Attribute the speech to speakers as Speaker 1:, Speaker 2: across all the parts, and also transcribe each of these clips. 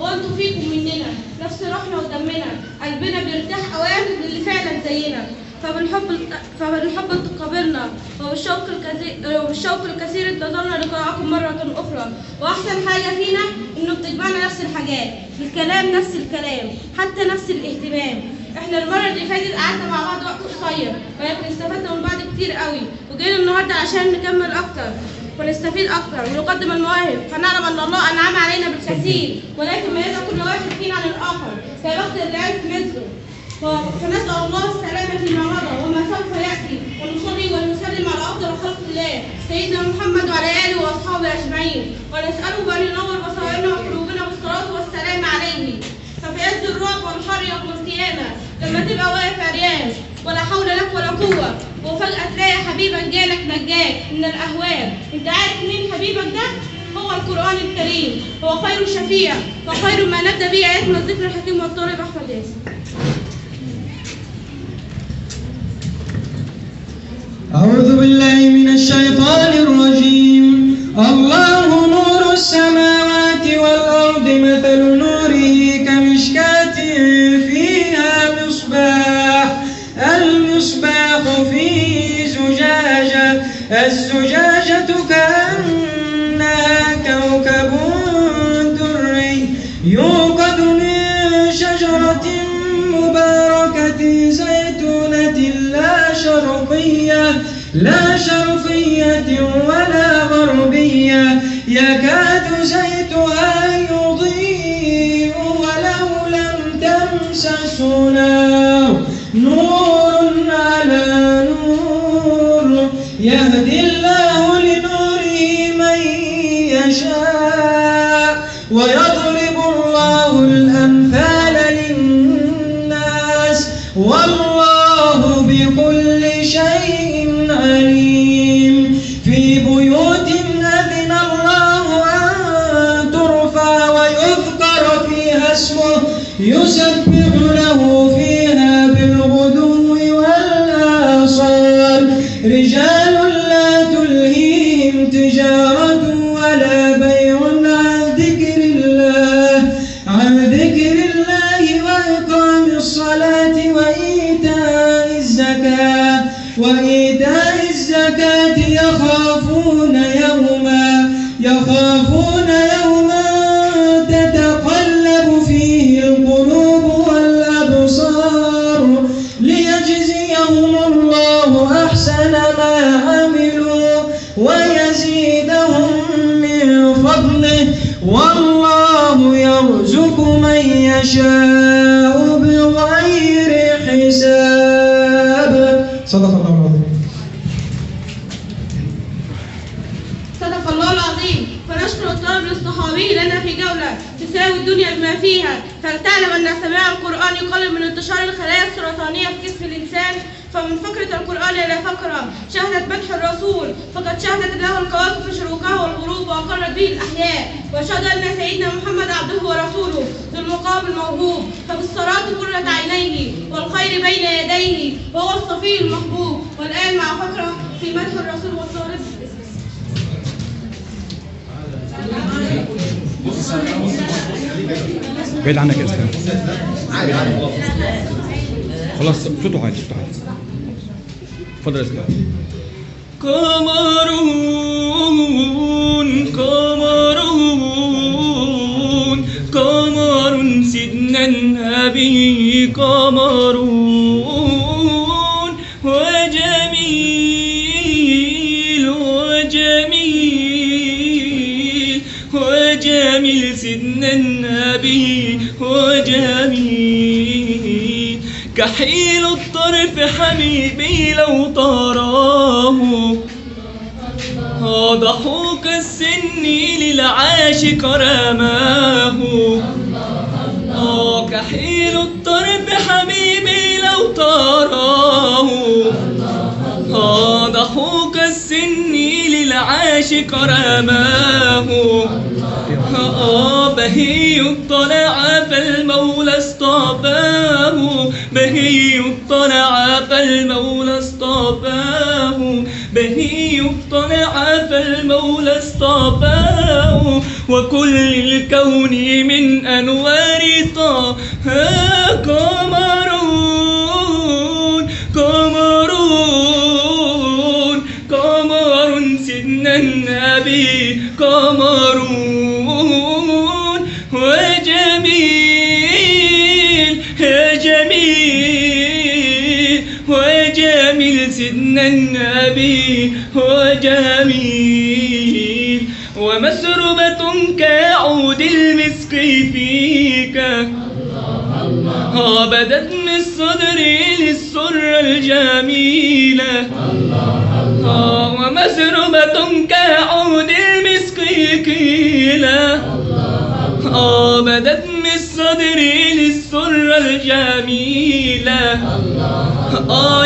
Speaker 1: هو انتوا فيكم مننا نفس روحنا ودمنا، قلبنا بيرتاح اوام للي فعلا زينا، فبالحب تقابلنا، وبالشوق الكثير انتظرنا لقاءكم مرة أخرى. وأحسن حاجة فينا إنه بتجمعنا نفس الحاجات، الكلام نفس الكلام، حتى نفس الاهتمام. إحنا المرة اللي فاتت قعدنا مع بعض وقت قصير، ولكن استفدنا من بعض كتير قوي، وجينا النهارده عشان نكمل أكتر ونستفيد أكتر ونقدم المواهب، فنعلم أن الله أنعم علينا بالكثير، ولكن ميز كل واحد فينا عن الآخر كبخت اللي عرف مثله. فنسأل الله السلامة فيما مضى وما سوف يأتي، ونصلي ونسلم على أفضل خلق الله سيدنا محمد وعلى آله وأصحابه أجمعين، ونسأله أن ينور بصائرنا وقلوبنا بالصلاة والسلام عليه. ففي عز الرعب والحر يوم القيامة لما تبقى واقف عريان ولا حول لك ولا قوة، وفجأة تلاقي حبيبك جالك نجاك من الأهوال. أنت عارف مين حبيبك ده؟ هو القرآن الكريم، هو خير شفيع وخير ما نبدأ به آياتنا الذكر الحكيم والطالب أحمد ياسين.
Speaker 2: أعوذ بالله من الشيطان الرجيم. الله نور السماوات والأرض، مثل نوره كمشكاة فيها مصباح، المصباح في زجاجة، الزجاجة كأنها كوكب دري يوقد من شجرة مباركة زيتونة لا شرقية ولا غربية، يكاد زيتها يضيء ولو لم تمسسه نار، نور على نور، يهدي الله لنوره من يشاء، ويضرب الله الأمثال للناس، والله بكل شيء عليم. في بيوت أذن الله أن ترفع ويذكر فيها اسمه يسبح له فيها بالغدو والآصال، رجال لا تلهيهم تجارة ولا بيع عن ذكر الله وإقام الصلاة وإيتاء الزكاة يخافون يوما تتقلب فيه القلوب والأبصار، ليجزيهم الله أحسن ما عملوا ويزيدهم من فضله، والله يرزق من يشاء بغير حساب. صدق الله العظيم.
Speaker 1: صدق الله العظيم. فنشكر الطالب الصحابي لنا في جولة تساوي الدنيا بما فيها، فلتعلم أن سماع القرآن يقلل من انتشار الخلايا السرطانية في جسم الإنسان. فمن فقرة القرآن إلى فقرة شهدت مدح الرسول، فقد شهدت له الكواكب شروقه والغروب وأقرت به الأحياء، وشهد أن سيدنا محمد عبده ورسوله ذو المقام الموهوب، فبالصلاة قرة عينيه والخير بين يديه، وهو الصفي المحبوب. والآن مع فقرة في مدح الرسول والصلاة.
Speaker 3: بعيد عنك يا اسلام، بعيد عنك خلاص، صوته عالي، صوته عالي. اتفضل يا اسلام.
Speaker 4: قمر سيدنا النبي، قمر وجميل سيدنا النبي وجميل، كحيل الطرف حبيبي لو تراه، ضحوك السن للعاشق رماه، كحيل الطرف حبيبي لو تراه، ضحوك السن للعاشق رماه، بهي الطلع فالمولى اصطفاه، بهي الطلع فالمولى اصطفاه، بهي الطلع فالمولى اصطفاه، وكل الكون يرزقني من أنوار طه قمرون قمرون قمر سيدنا النبي قمرون وجميل يا جميل وجميل سيدنا النبي وجميل ومسربة كعود المسك فيك بدت من الصدر للسر الجميلة ومسربة كعود المسك كيلة بدت من الصدر للسر الجميلة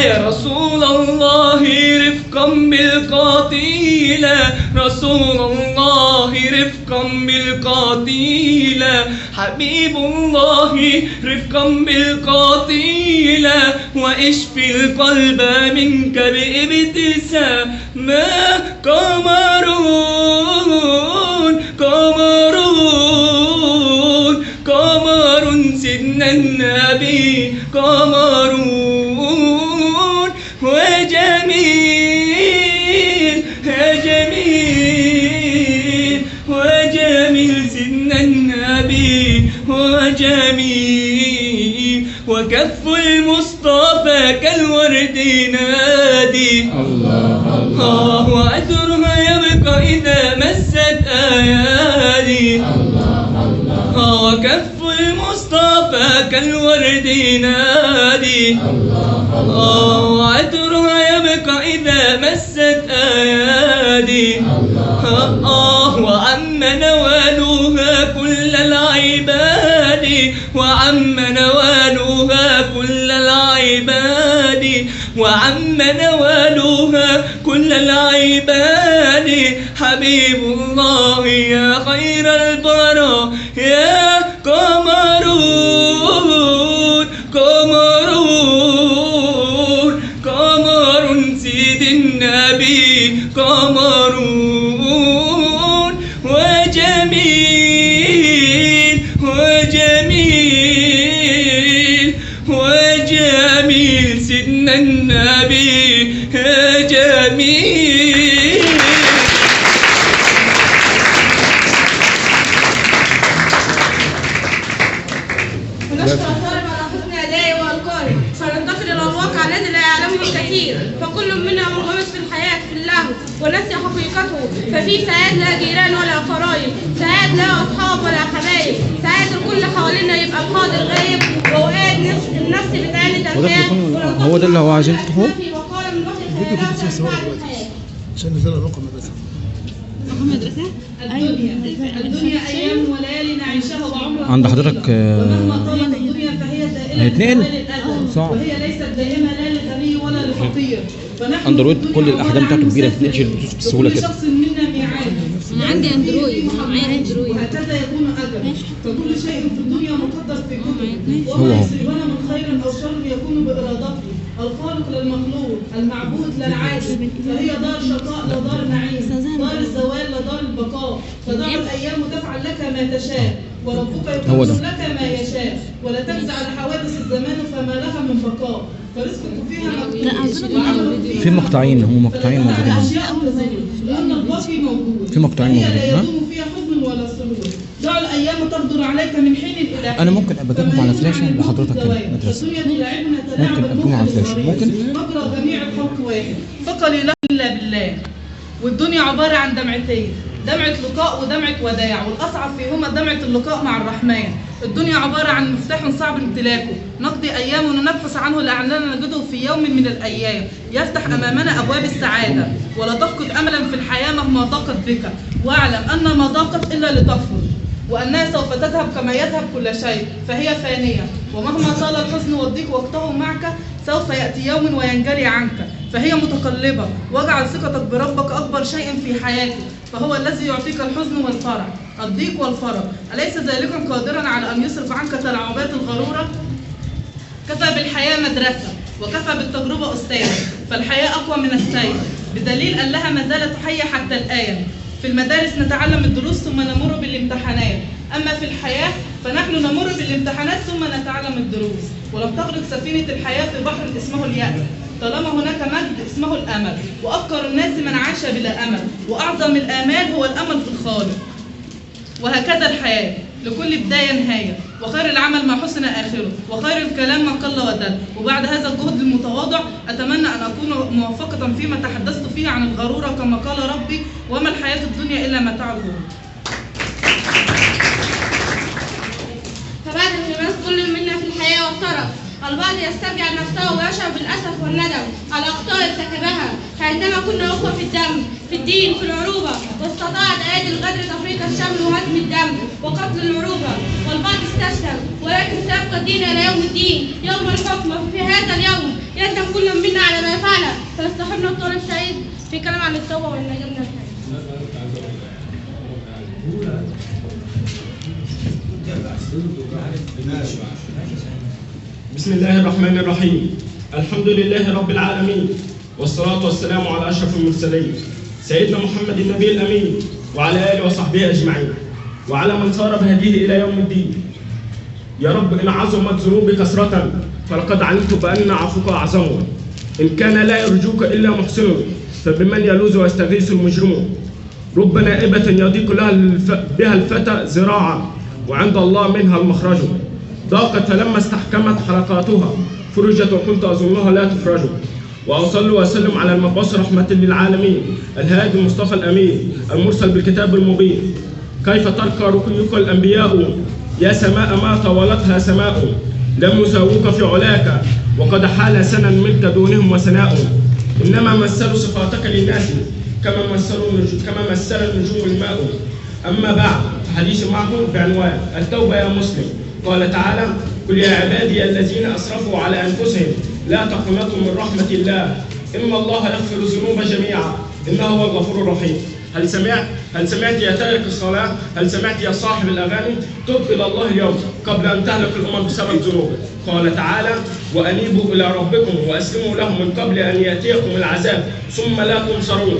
Speaker 4: يا رسول الله رفقا بالقتيلة رسول الله رفقا بالقتيلة حبيب الله رفقا بالقتيلة واشفي القلب منك بابتسامة قمرون قمرون قمر سيدنا النبي قمرون وجميل يا جميل وجميل سيدنا النبي وجميل وكف المصطفى كالورد نادي الله وعطرها يبقى إذا مست آيادي وكف المصطفى كالورد نادي وعطرها يبقى إذا مست آيادي وعم نوالها كل العباد وعم نوالها كل العباد وعم نوالها كل العباد حبيب الله يا خير البراء يا قمرون قمرون قمر سيد النبي قمرون وجميل وجميل وجميل سيدنا النبي جميل.
Speaker 1: ونشكر الطالب على حسن أدائه وألقائه فننتقل إلى الواقع الذي لا يعلمه الكثير فكل منا منغمس في الحياة في اللهو ونسي حقيقته ففي ساعات لا جيران ولا قرايب ساعات لا أصحاب ولا حبايب ساعات الكل حوالينا يبقى القادر غايب وأوقات النفس بتعاني ترتاح
Speaker 3: هو ده اللي هو عايز يفتحه
Speaker 1: وقال من وقت الحياة
Speaker 2: عشان نزل رقم المدرسة.
Speaker 5: الدنيا أيام وليالي نعيشها وعمرها
Speaker 3: عند حضرتك
Speaker 5: ومهما طالت الدنيا فهي دائمة
Speaker 3: هيتنقل؟
Speaker 5: صعب وهي ليست دائمة لا للغني ولا للفقير فنحن
Speaker 3: اندرويد كل الاحجام بتاعته كبيره بتنقل البلوتوث بسهوله
Speaker 5: كل
Speaker 3: كده.
Speaker 5: شخص منا ميعاد
Speaker 6: أنا عندي أندرويد معايا أندرويد
Speaker 5: وهكذا يكون أجل فكل شيء في الدنيا مقدر في كتب
Speaker 3: هو.
Speaker 5: وما يصيبنا من خير أو شر يكون بإرادته الخالق للمخلوق المعبود للعاجز فهي دار شقاء لا دار نعيم دار الزوال لا دار البقاء فدار الأيام تفعل لك ما تشاء وربك يقدر لك ما يشاء ولا تجزع على حوادث الزمان فما لها من بقاء فرزقك فيها مكتوب وعملك فيها
Speaker 3: في مقطعين هم مقطعين موجودين
Speaker 5: أشياء تزول لأن الباقي موجود
Speaker 3: في مقطعين
Speaker 5: هي
Speaker 3: موجودين،
Speaker 5: لا
Speaker 3: ها؟
Speaker 5: يدوم فيها حزن ولا سرور دع الأيام تقدر عليك من حين إلى حين
Speaker 3: أنا ممكن أبقى أجيبهم على فلاشة لحضرتك كده مدرسة.
Speaker 5: الدنيا تلاعبنا تلاعب
Speaker 3: ممكن أجيبهم على فلاشة. ممكن؟
Speaker 5: مجرى جميع الخلق واحد فقل لا إلا بالله والدنيا عبارة عن دمعتين دمعة لقاء ودمعة وداع والأصعب فيهما دمعة اللقاء مع الرحمن الدنيا عبارة عن مفتاح صعب امتلاكه نقضي أيامنا نبحث عنه لعلنا نجده في يوم من الأيام يفتح أمامنا أبواب السعادة ولا تفقد أملا في الحياة مهما ضاقت بك واعلم أن ما ضاقت إلا لتفرج وأنها سوف تذهب كما يذهب كل شيء فهي فانية ومهما طال الحزن والضيق وقته معك سوف يأتي يوم وينجلي عنك فهي متقلبة واجعل ثقتك بربك أكبر شيء في حياتك فهو الذي يعطيك الحزن والفرح الضيق والفرج أليس ذلك قادرا على أن يصرف عنك تلاعبات الغرورة كفى بالحياة مدرسة وكفى بالتجربة أستاذ فالحياة أقوى من السيف بدليل أنها ما زالت حية حتى الآن في المدارس نتعلم الدروس ثم نمر بالامتحانات أما في الحياة فنحن نمر بالامتحانات ثم نتعلم الدروس. ولم تغرق سفينة الحياة في بحر اسمه اليأس، طالما هناك مجد اسمه الأمل. وأفقر الناس من عاش بلا أمل، وأعظم الآمال هو الأمل في الخالق. وهكذا الحياة، لكل بداية نهاية، وخير العمل ما حسن آخره، وخير الكلام ما قل ودل. وبعد هذا الجهد المتواضع أتمنى أن أكون موفقة فيما تحدثت فيه عن الغرورة، كما قال ربي: وما الحياة الدنيا إلا متاع الغرور.
Speaker 1: فبعد انغماس كل منا في الحياة والطرف، البعض يسترجع نفسه ويشعر بالأسف والندم على أخطاء ارتكبها، فعندما كنا أخوة في الدم، في الدين، في العروبة، واستطاعت أيدي الغدر تفريق الشمل وهدم الدم وقتل العروبة، والبعض استسلم، ولكن سيبقى الدين إلى يوم الدين، يوم الحكم. في هذا اليوم يندم كل منا على ما فعله، فليصطحبنا الطالب سعيد في كلام عن التوبة والنجاة من الحياة.
Speaker 7: بسم الله الرحمن الرحيم. الحمد لله رب العالمين، والصلاة والسلام على أشرف المرسلين سيدنا محمد النبي الأمين، وعلى آله وصحبه أجمعين، وعلى من صار بهديه إلى يوم الدين. يا رب إن عظمت ذنوبي كثرة فلقد علمت بأن عفوك أعظم. إن كان لا يرجوك إلا محسن فبمن يلوذ ويستغيث المجرم. رب نائبة يضيق بها الفتى ذراعا، وعند الله منها المخرج. ضاقت فلما استحكمت حلقاتها فرجت، وكنت أظنها لا تفرج. وأصلي وأسلم على المبعوث رحمة للعالمين، الهادي المصطفى الأمين، المرسل بالكتاب المبين. كيف ترقى رقيك الأنبياء يا سماء ما طولتها سماء، لم يساووك في علاك وقد حال سنا منك دونهم وسناء. إنما مثلوا صفاتك للناس كما مثل النجوم الماء. أما بعد فحديث معكم بعنوان التوبة يا مسلم. قال تعالى: قل يا عبادي الذين أسرفوا على أنفسهم لا تقنطوا من رحمة الله إن الله يغفر الذنوب جميعا إنه هو الغفور الرحيم. هل سمعت يا تارك الصلاة؟ هل سمعت يا صاحب الأغاني؟ تب إلى الله اليوم قبل أن تهلك الأمم بسبب ذنوبك. قال تعالى: وأنيبوا إلى ربكم وأسلموا له من قبل أن يأتيكم العذاب ثم لا تنصرون.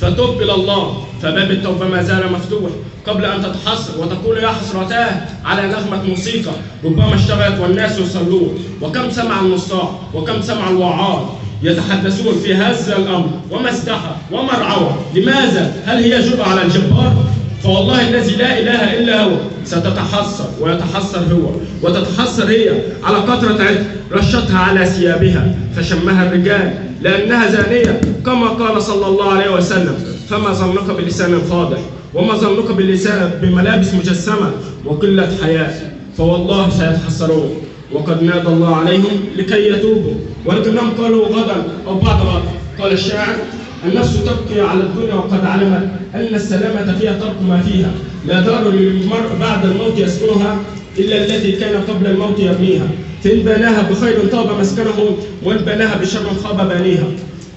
Speaker 7: فتب إلى الله، فباب التوبة ما زال مفتوح قبل أن تتحسر وتقول يا حسرتاه على نغمة موسيقى ربما اشتغلت والناس يصلون. وكم سمع النصاع وكم سمع الوعاظ يتحدثون في هذا الأمر، وما استحى وما رعوه. لماذا؟ هل هي جرأة على الجبار؟ فوالله الذي لا إله إلا هو ستتحسر ويتحسر هو، وتتحسر هي على قطرة عطر رشتها على ثيابها فشمها الرجال لأنها زانية، كما قال صلى الله عليه وسلم: فما ظنك بلسان فاضح، وما ظنك باللسان بملابس مجسمة وقلة حياة. فوالله سيتحسرون، وقد نادى الله عليهم لكي يتوبوا، ولكنهم قالوا غدا أو بعد غد. قال الشاعر: النفس تبكي على الدنيا وقد علمت أن السلامة فيها ترك ما فيها، لا دار للمرء بعد الموت يسكنها إلا التي كان قبل الموت يبنيها، فإن بناها بخير طاب مسكنه وإن بناها بشر خاب بانيها.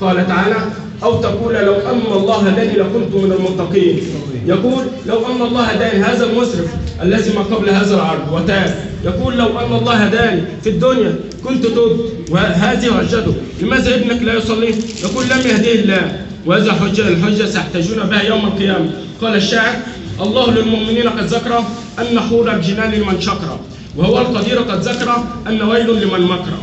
Speaker 7: قال تعالى: أو تقول لو أن الله هداني لكنت من المتقين. يقول: لو أن الله هداني، هذا المسرف الذي ما قبل هذا العرض وتاب يقول: لو أن الله هداني في الدنيا كنت تبت. وهذه حجته. لماذا ابنك لا يصلي؟ يقول: لم يهديه الله، وهذا الحجة سيحتاجون بها يوم القيامة. قال الشاعر: الله للمؤمنين قد ذكر أن حور الجنان لمن شكر، وهو القدير قد ذكر أن ويل لمن مكر.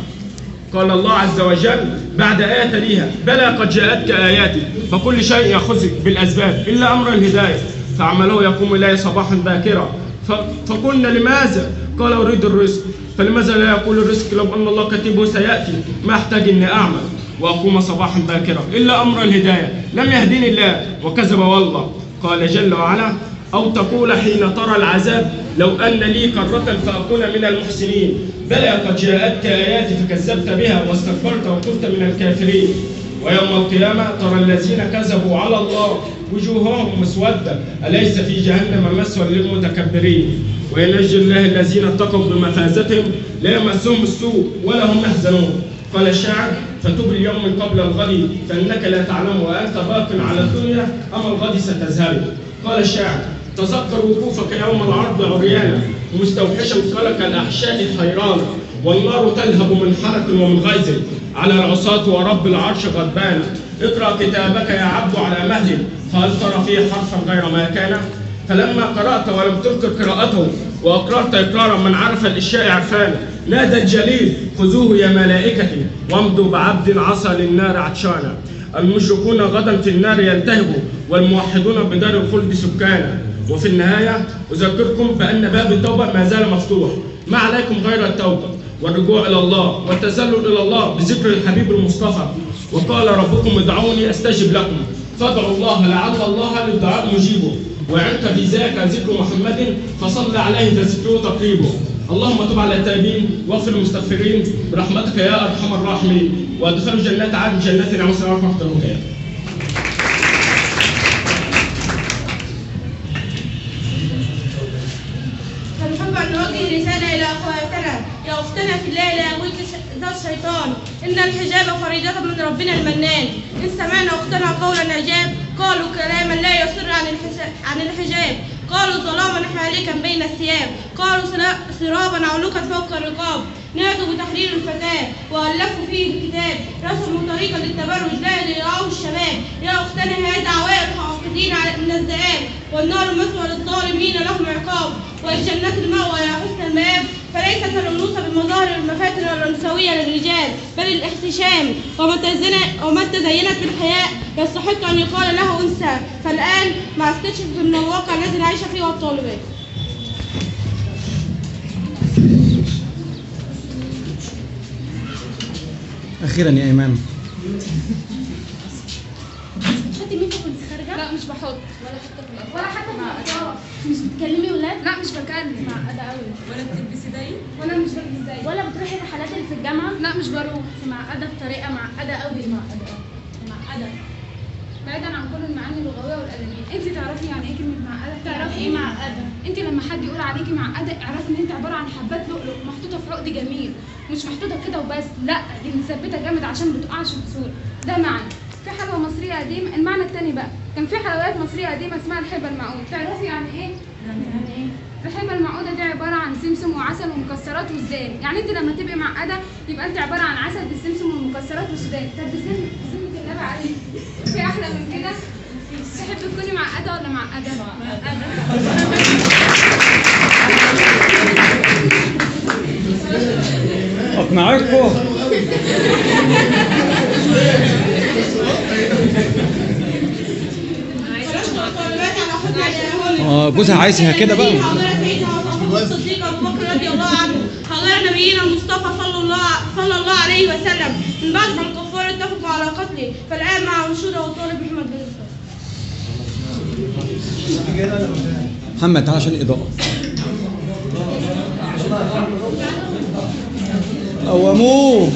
Speaker 7: قال الله عز وجل بعد آية تليها: بلى قد جاءتك آياتي فكل شيء يأخذك بالأسباب إلا أمر الهداية فعمله يقوم إليه صباحا باكرا. فقلنا لماذا؟ قال: أريد الرزق. فلماذا لا يقول الرزق لو أن الله كاتبه سيأتي؟ ما أحتاج إني أعمل وأقوم صباحا باكرا إلا أمر الهداية، لم يهديني الله وكذب والله. قال جل وعلا: أو تقول حين ترى العذاب لو أن لي كرة فأكون من المحسنين. بلى قد جاءتك آياتي فكذبت بها واستكبرت وكنت من الكافرين. ويوم القيامة ترى الذين كذبوا على الله وجوههم مسودة أليس في جهنم مثوى للمتكبرين. وينجي الله الذين اتقوا بمفازتهم لا يمسهم السوء ولا هم يحزنون. قال الشاعر: فتب اليوم من قبل الغد فإنك لا تعلم وأنت باق على الدنيا أما الغد ستذهب. قال الشاعر: تذكر وقوفك يوم العرض عريانا مستوحشا قلق الأحشاء حيرانا، والنار تلهب من حرق ومن غيظ على العصاة ورب العرش غضبانا. اقرأ كتابك يا عبد على مهل فهل ترى فيه حرفا غير ما كان؟ فلما قرأت ولم تنكر قراءته وأقررت إقرارا من عرف الأشياء عرفانا، نادى الجليل: خذوه يا ملائكتي وامضوا بعبد عصى للنار عطشانا. المشركون غدا في النار يلتهبوا، والموحدون بدار الخلد سكانا. وفي النهاية أذكركم بأن باب التوبة ما زال مفتوح، ما عليكم غير التوبة والرجوع إلى الله والتذلل إلى الله بذكر الحبيب المصطفى. وقال ربكم ادعوني أستجب لكم، فادعوا الله لعل الله للدعاء مجيبه، وعنك بذاك ذكر محمد فصل عليه فذكره تقريبه. اللهم تب على التائبين واغفر المستغفرين برحمتك يا أرحم الراحمين، وادخلوا جنات عدن جنات نعيم وسلام ورحمة الله.
Speaker 1: فنحب أن نوجه رسالة إلى أخواتنا: يا أختنا في الله لا يغويك ذا الشيطان، إن الحجاب فريضة من ربنا المنان. إن سمعنا أختنا قول النجاب قالوا كلاما لا يصر عن الحجاب، قالوا ظلاما حالكا بين الثياب، قالوا سرابا علوكا فوق الرقاب. نادوا بتحرير الفتاة وألفوا فيه الكتاب، رسموا طريقا للتبرج لا يراه الشباب. يا أختنا هذا عوائق حاقدين من الذئاب، والنار مثوى للظالمين لهم عقاب، والجنة المأوى يا حسن المآب. فليست الأنوثة بمظاهر المفاتن الأنثوية للرجال، بل الاحتشام، ومن تزينت بالحياء يستحق أن يقال له أنثى. فالآن مع استكشاف من الواقع الذي نعيش فيه والطالبات.
Speaker 3: أخيرا يا إيمان.
Speaker 6: حتى مين كنت خارجه؟
Speaker 8: لا مش بحط
Speaker 6: ولا حتى في الأطراف. مش بتكلمي ولاد؟
Speaker 8: لا مش بكلم.
Speaker 6: معقدة قوي.
Speaker 8: ولا بتلبسي زي ولا مش بلبس زي
Speaker 6: ولا بتروحي الرحلات اللي في الجامعة؟
Speaker 8: لا مش بروح.
Speaker 6: معقدة بطريقة معقدة قوي. معقدة.
Speaker 8: بعيدا عن كل المعاني اللغويه والادبيه. انت تعرفي يعني ايه كلمه معقده؟
Speaker 6: تعرفي ايه معقدة؟
Speaker 8: انت لما حد يقول عليكي معقده اعرفي ان انت عباره عن حبات لؤلؤ محطوطه في عقد جميل، مش محطوطه كده وبس، لا دي متثبته جامد عشان ما تقعش بسهوله. ده معنى. في حلوى مصريه قديمه. المعنى الثاني بقى كان في حلويات مصريه قديمه اسمها الحلبه المعقوده. تعرفي يعني ايه؟
Speaker 6: يعني ايه؟
Speaker 8: الحلبة المعقودة دي عبارة عن سمسم وعسل ومكسرات وسودان. يعني انت لما تبقي معقدة يبقى انت عبارة عن عسل بالسمسم والمكسرات والسودان. طب بسمة النبي عليك في أحلى من كده؟ تحبي تكوني معقدة ولا معقدة؟
Speaker 3: أقنعتكم؟ جوزها عايزها كده بقى.
Speaker 1: حضرة سيدنا الصديق أبو بكر رضي الله عنه، حضر نبينا المصطفى صلى الله عليه وسلم، من بعد ما الكفار اتفقوا على قتله. فالآن مع أنشودة والطالب محمد بن
Speaker 3: محمد تعال عشان الإضاءة. قوموه.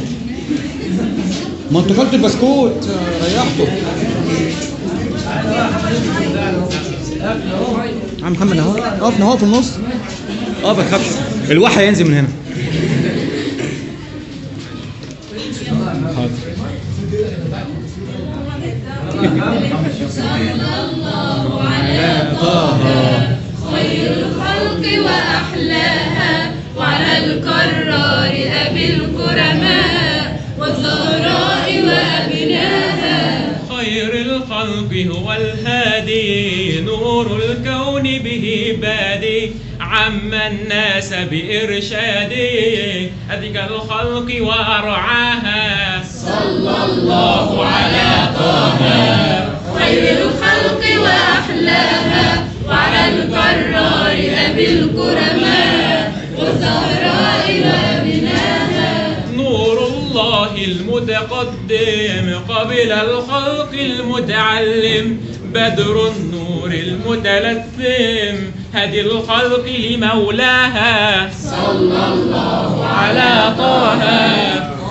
Speaker 3: ما انتوا كلتوا البسكوت ريحتوا. عم محمد اهو، اقف في النص. ما تخافش، الوحي هينزل من هنا. حاضر.
Speaker 9: صلى الله على طه خير الخلق وأحلاها، وعلى الكرار أبي الكرماء والزهراء وأبناها.
Speaker 4: خير الخلق هو الهادي، نور الكون به بادي، عم الناس بإرشادي، أذكى الخلق وأرعاها.
Speaker 9: صلى الله على طه خير الخلق وأحلاها، وعلى الكرار أبي الكرماء والزهراء وأبناها.
Speaker 4: نور الله المتقدم قبل الخلق المتعلم، بدر النور المتلثم، هدي الخلق لمولاها.
Speaker 9: صلى الله
Speaker 4: على طه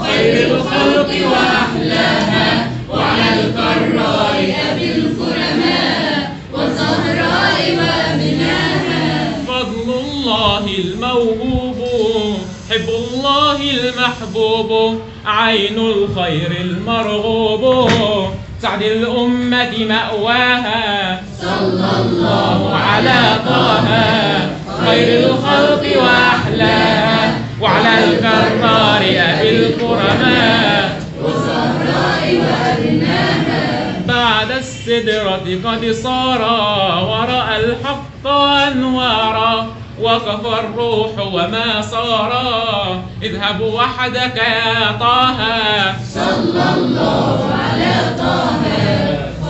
Speaker 9: خير الخلق وأحلاها، وعلى الكرار أبي الكرماء والزهراء وأبناها.
Speaker 4: فضل الله الموهوب، حب الله المحبوب، عين الخير المرغوب، سعد الأمة مأواها.
Speaker 9: صلى الله
Speaker 4: على طه خير الخلق وأحلاها، وعلى الكرار أبي الكرماء
Speaker 9: والزهراء وأبناها.
Speaker 4: بعد السدرة قد صار ورأى الحق وأنوارا وقف الروح وما صارا اذهب وحدك يا طه
Speaker 9: صلى الله على طه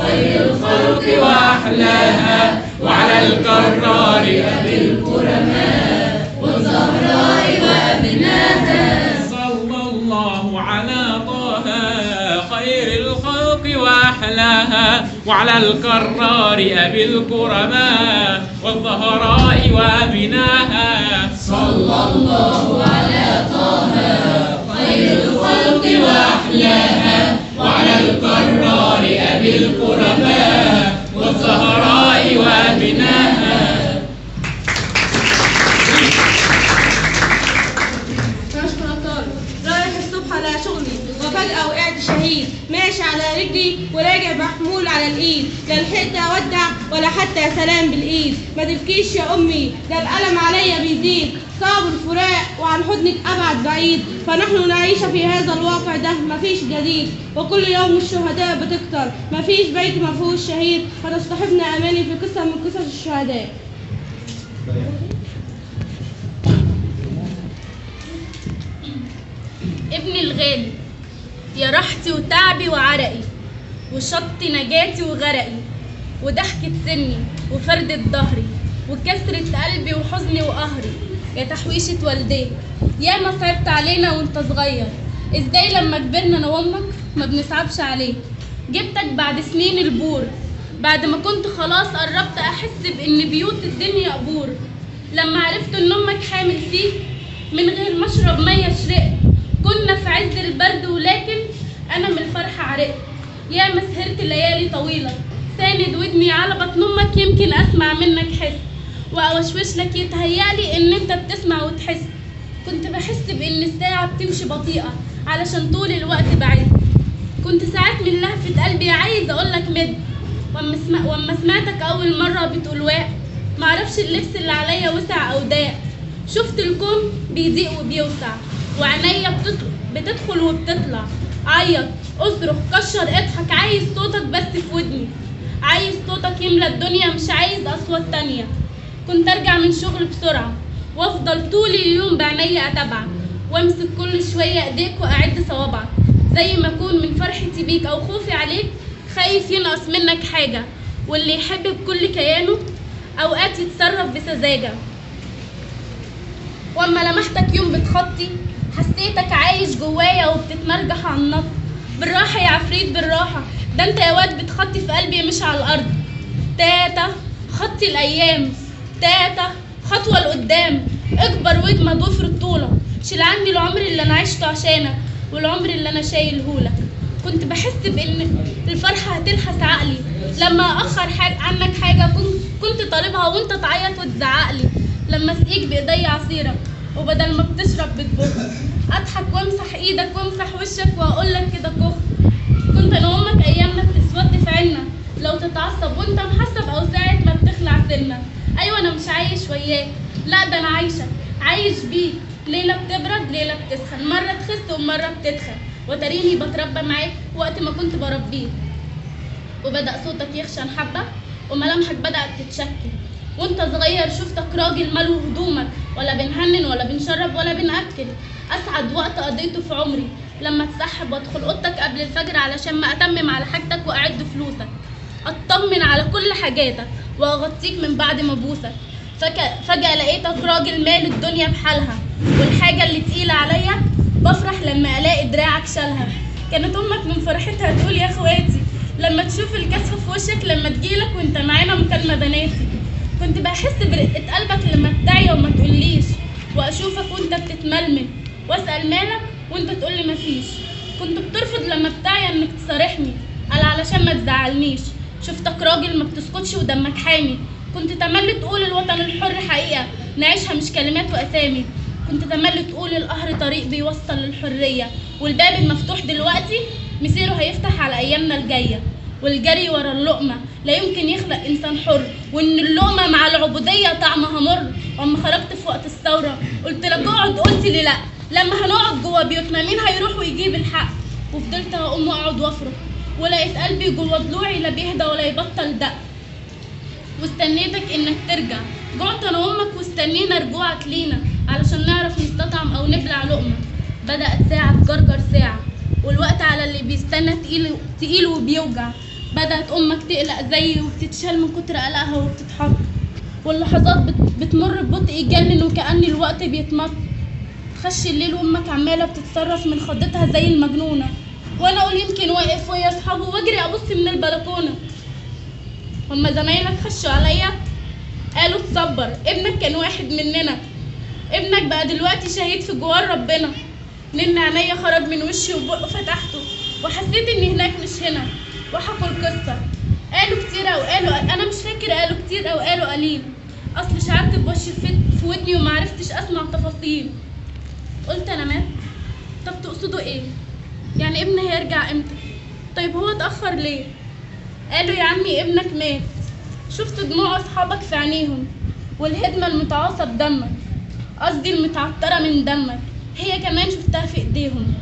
Speaker 9: خير الخلق وأحلاها وعلى الكرار أبي الكرماء والزهراء وأبناها
Speaker 4: صلى الله على طه خير الخلق وأحلاها وعلى الكرار أبي الكرماء والزهراء وأبناها
Speaker 9: صلى الله على طه خير الخلق وأحلاها وعلى الكرار أبي الكرماء والزهراء وأبناها.
Speaker 1: رايح الصبح على شغلي وفجأة وقعت شهيد، ماشي على رجلي وراجع محمول على الإيد، لا لحقت أودع ولا حتى سلام بالإيد. ما تبكيش يا أمي، ده الألم عليا بيزيد، صعب الفراق وعن حضنك أبعد بعيد، فنحن نعيش في هذا الواقع ده مفيش جديد، وكل يوم الشهداء بتكتر، مفيش بيت مفيهوش شهيد، فتصطحبنا أماني في قصة من قصص الشهداء.
Speaker 6: ابني الغالي يا راحتي وتعبي وعرقي وشط نجاتي وغرقي وضحكة سني وفردة ظهري وكسرة قلبي وحزني وقهري يا تحويشة والديك يا ما صعبت علينا وانت صغير، ازاي لما كبرنا انا وامك ما بنصعبش عليك. جبتك بعد سنين البور، بعد ما كنت خلاص قربت احس بان بيوت الدنيا قبور، لما عرفت ان امك حامل فيك من غير ما اشرب ميه شرقت، كنا في عز البرد ولكن انا من الفرحه عرقت. يا ما سهرت ليالي طويله ساند ودني على بطن امك يمكن اسمع منك حس، واوشوش لك يتهيألي ان انت بتسمع وتحس. كنت بحس بان الساعه بتمشي بطيئه علشان طول الوقت بعيد، كنت ساعات من لهفه قلبي عايز اقولك مد، واما سمعتك اول مره بتقول واق معرفش اللبس اللي عليا وسع او ضاق، شفت الكون بيضيق وبيوسع وعينيا بتدخل وبتطلع، عيط اصرخ كشر اضحك، عايز صوتك بس في ودني، عايز صوتك يملى الدنيا مش عايز اصوات تانية. كنت ارجع من شغل بسرعة وافضل طول اليوم بعينيا اتابعك وامسك كل شوية ايديك واعد صوابعك، زي ما اكون من فرحتي بيك او خوفي عليك خايف ينقص منك حاجة، واللي يحب بكل كيانه اوقات يتصرف بسذاجة. واما لمحتك يوم بتخطي حسيتك عايش جوايا وبتتمرجح على النط، بالراحة يا عفريت بالراحة، ده انت يا واد بتخطي في قلبي مش على الارض. تاتا خطي الايام، تاتا خطوة لقدام، اكبر واجمد وافرض طولك، شيل عني العمر اللي انا عشته عشانك والعمر اللي انا شايلهولك. كنت بحس بان الفرحة هتلحس عقلي لما اخر عنك حاجة كنت طالبها وانت تعيط وتزعقلي، لما اسقيك بايدي عصيرك وبدل ما بتشرب بتبخ، اضحك وامسح ايدك وامسح وشك واقولك كده كخ. كنت انا وامك ايامنا بتسود في عنا لو تتعصب وانت محسب او ساعة ما بتخلع سنك. ايوه انا مش عايش وياك، لا ده انا عايش بيك، ليلة بتبرد ليلة بتسخن، مرة تخس ومرة بتتخن، وتريني بتربى معاك وقت ما كنت بربيك. وبدأ صوتك يخشن حبة وملامحك بدأت تتشكل، وانت صغير شفتك راجل ملو هدومك، ولا بنهنن ولا بنشرب ولا بنأكل. اسعد وقت قضيته في عمري لما اتسحب وادخل اوضتك قبل الفجر علشان ما اتمم على حاجتك واعد فلوسك، اطمن على كل حاجاتك واغطيك من بعد ما ابوسك. فجأة لقيتك راجل مال الدنيا بحالها، والحاجة اللي تقيلة عليا بفرح لما الاقي دراعك شالها. كانت امك من فرحتها تقول يا اخواتي لما تشوف الكسفة في وشك لما تجيلك وانت معانا مكالمة بناتي. كنت بحس برقة قلبك لما تدعي وما تقوليش، واشوفك وانت بتتململ واسأل مالك وانت تقولي مفيش. كنت بترفض لما بتعي انك تصارحني قال علشان ما تزعلنيش. شفتك راجل ما بتسكتش ودمك حامي، كنت تملي تقول الوطن الحر حقيقة نعيشها مش كلمات واسامي. كنت تملي تقول القهر طريق بيوصل للحرية، والباب المفتوح دلوقتي مسيره هيفتح على ايامنا الجاية. والجري ورا اللقمة لا يمكن يخلق انسان حر، وان اللقمة مع العبودية طعمها مر. واما خرجت في وقت الثورة قلت لك اقعد، قلت لي لا، لما هنقعد جوا بيوتنا مين هيروح ويجيب الحق؟ وفضلت هقوم واقعد وافرك ولقيت قلبي جوا ضلوعي لا بيهدى ولا يبطل دق. واستنيتك انك ترجع. جعت انا وامك واستنينا رجوعك لينا علشان نعرف نستطعم او نبلع لقمة. بدأت ساعة تجرجر ساعة، والوقت على اللي بيستنى تقيل وبيوجع. بدأت امك تقلق زيي وبتتشال من كتر قلقها وبتتحط، واللحظات بتمر ببطء يجنن وكأن الوقت بيتمط. خش الليل وامك عمالة بتتصرف من خضتها زي المجنونة، وانا اقول يمكن واقف ويا اصحابه واجري ابص من البلكونة. هما زمايلك خشوا عليا قالوا تصبر، ابنك كان واحد مننا، ابنك بقى دلوقتي شهيد في جوار ربنا. نن عينيا خرج من وشي وبقه فتحته، وحسيت اني هناك مش هنا. وحكوا القصة، قالوا كتير او قالوا، انا مش فاكر قالوا كتير او قالوا قليل، اصل شعرت بوشي في ودني ومعرفتش اسمع تفاصيل. قلت انا مات؟ طب تقصدوا ايه؟ يعني ابني هيرجع امتى؟ طيب هو اتأخر ليه؟ قالوا يا عمي ابنك مات. شفت دموع اصحابك في عينيهم، والهدمة المتعاصة بدمك، قصدي المتعطرة من دمك، هي كمان شفتها في ايديهم.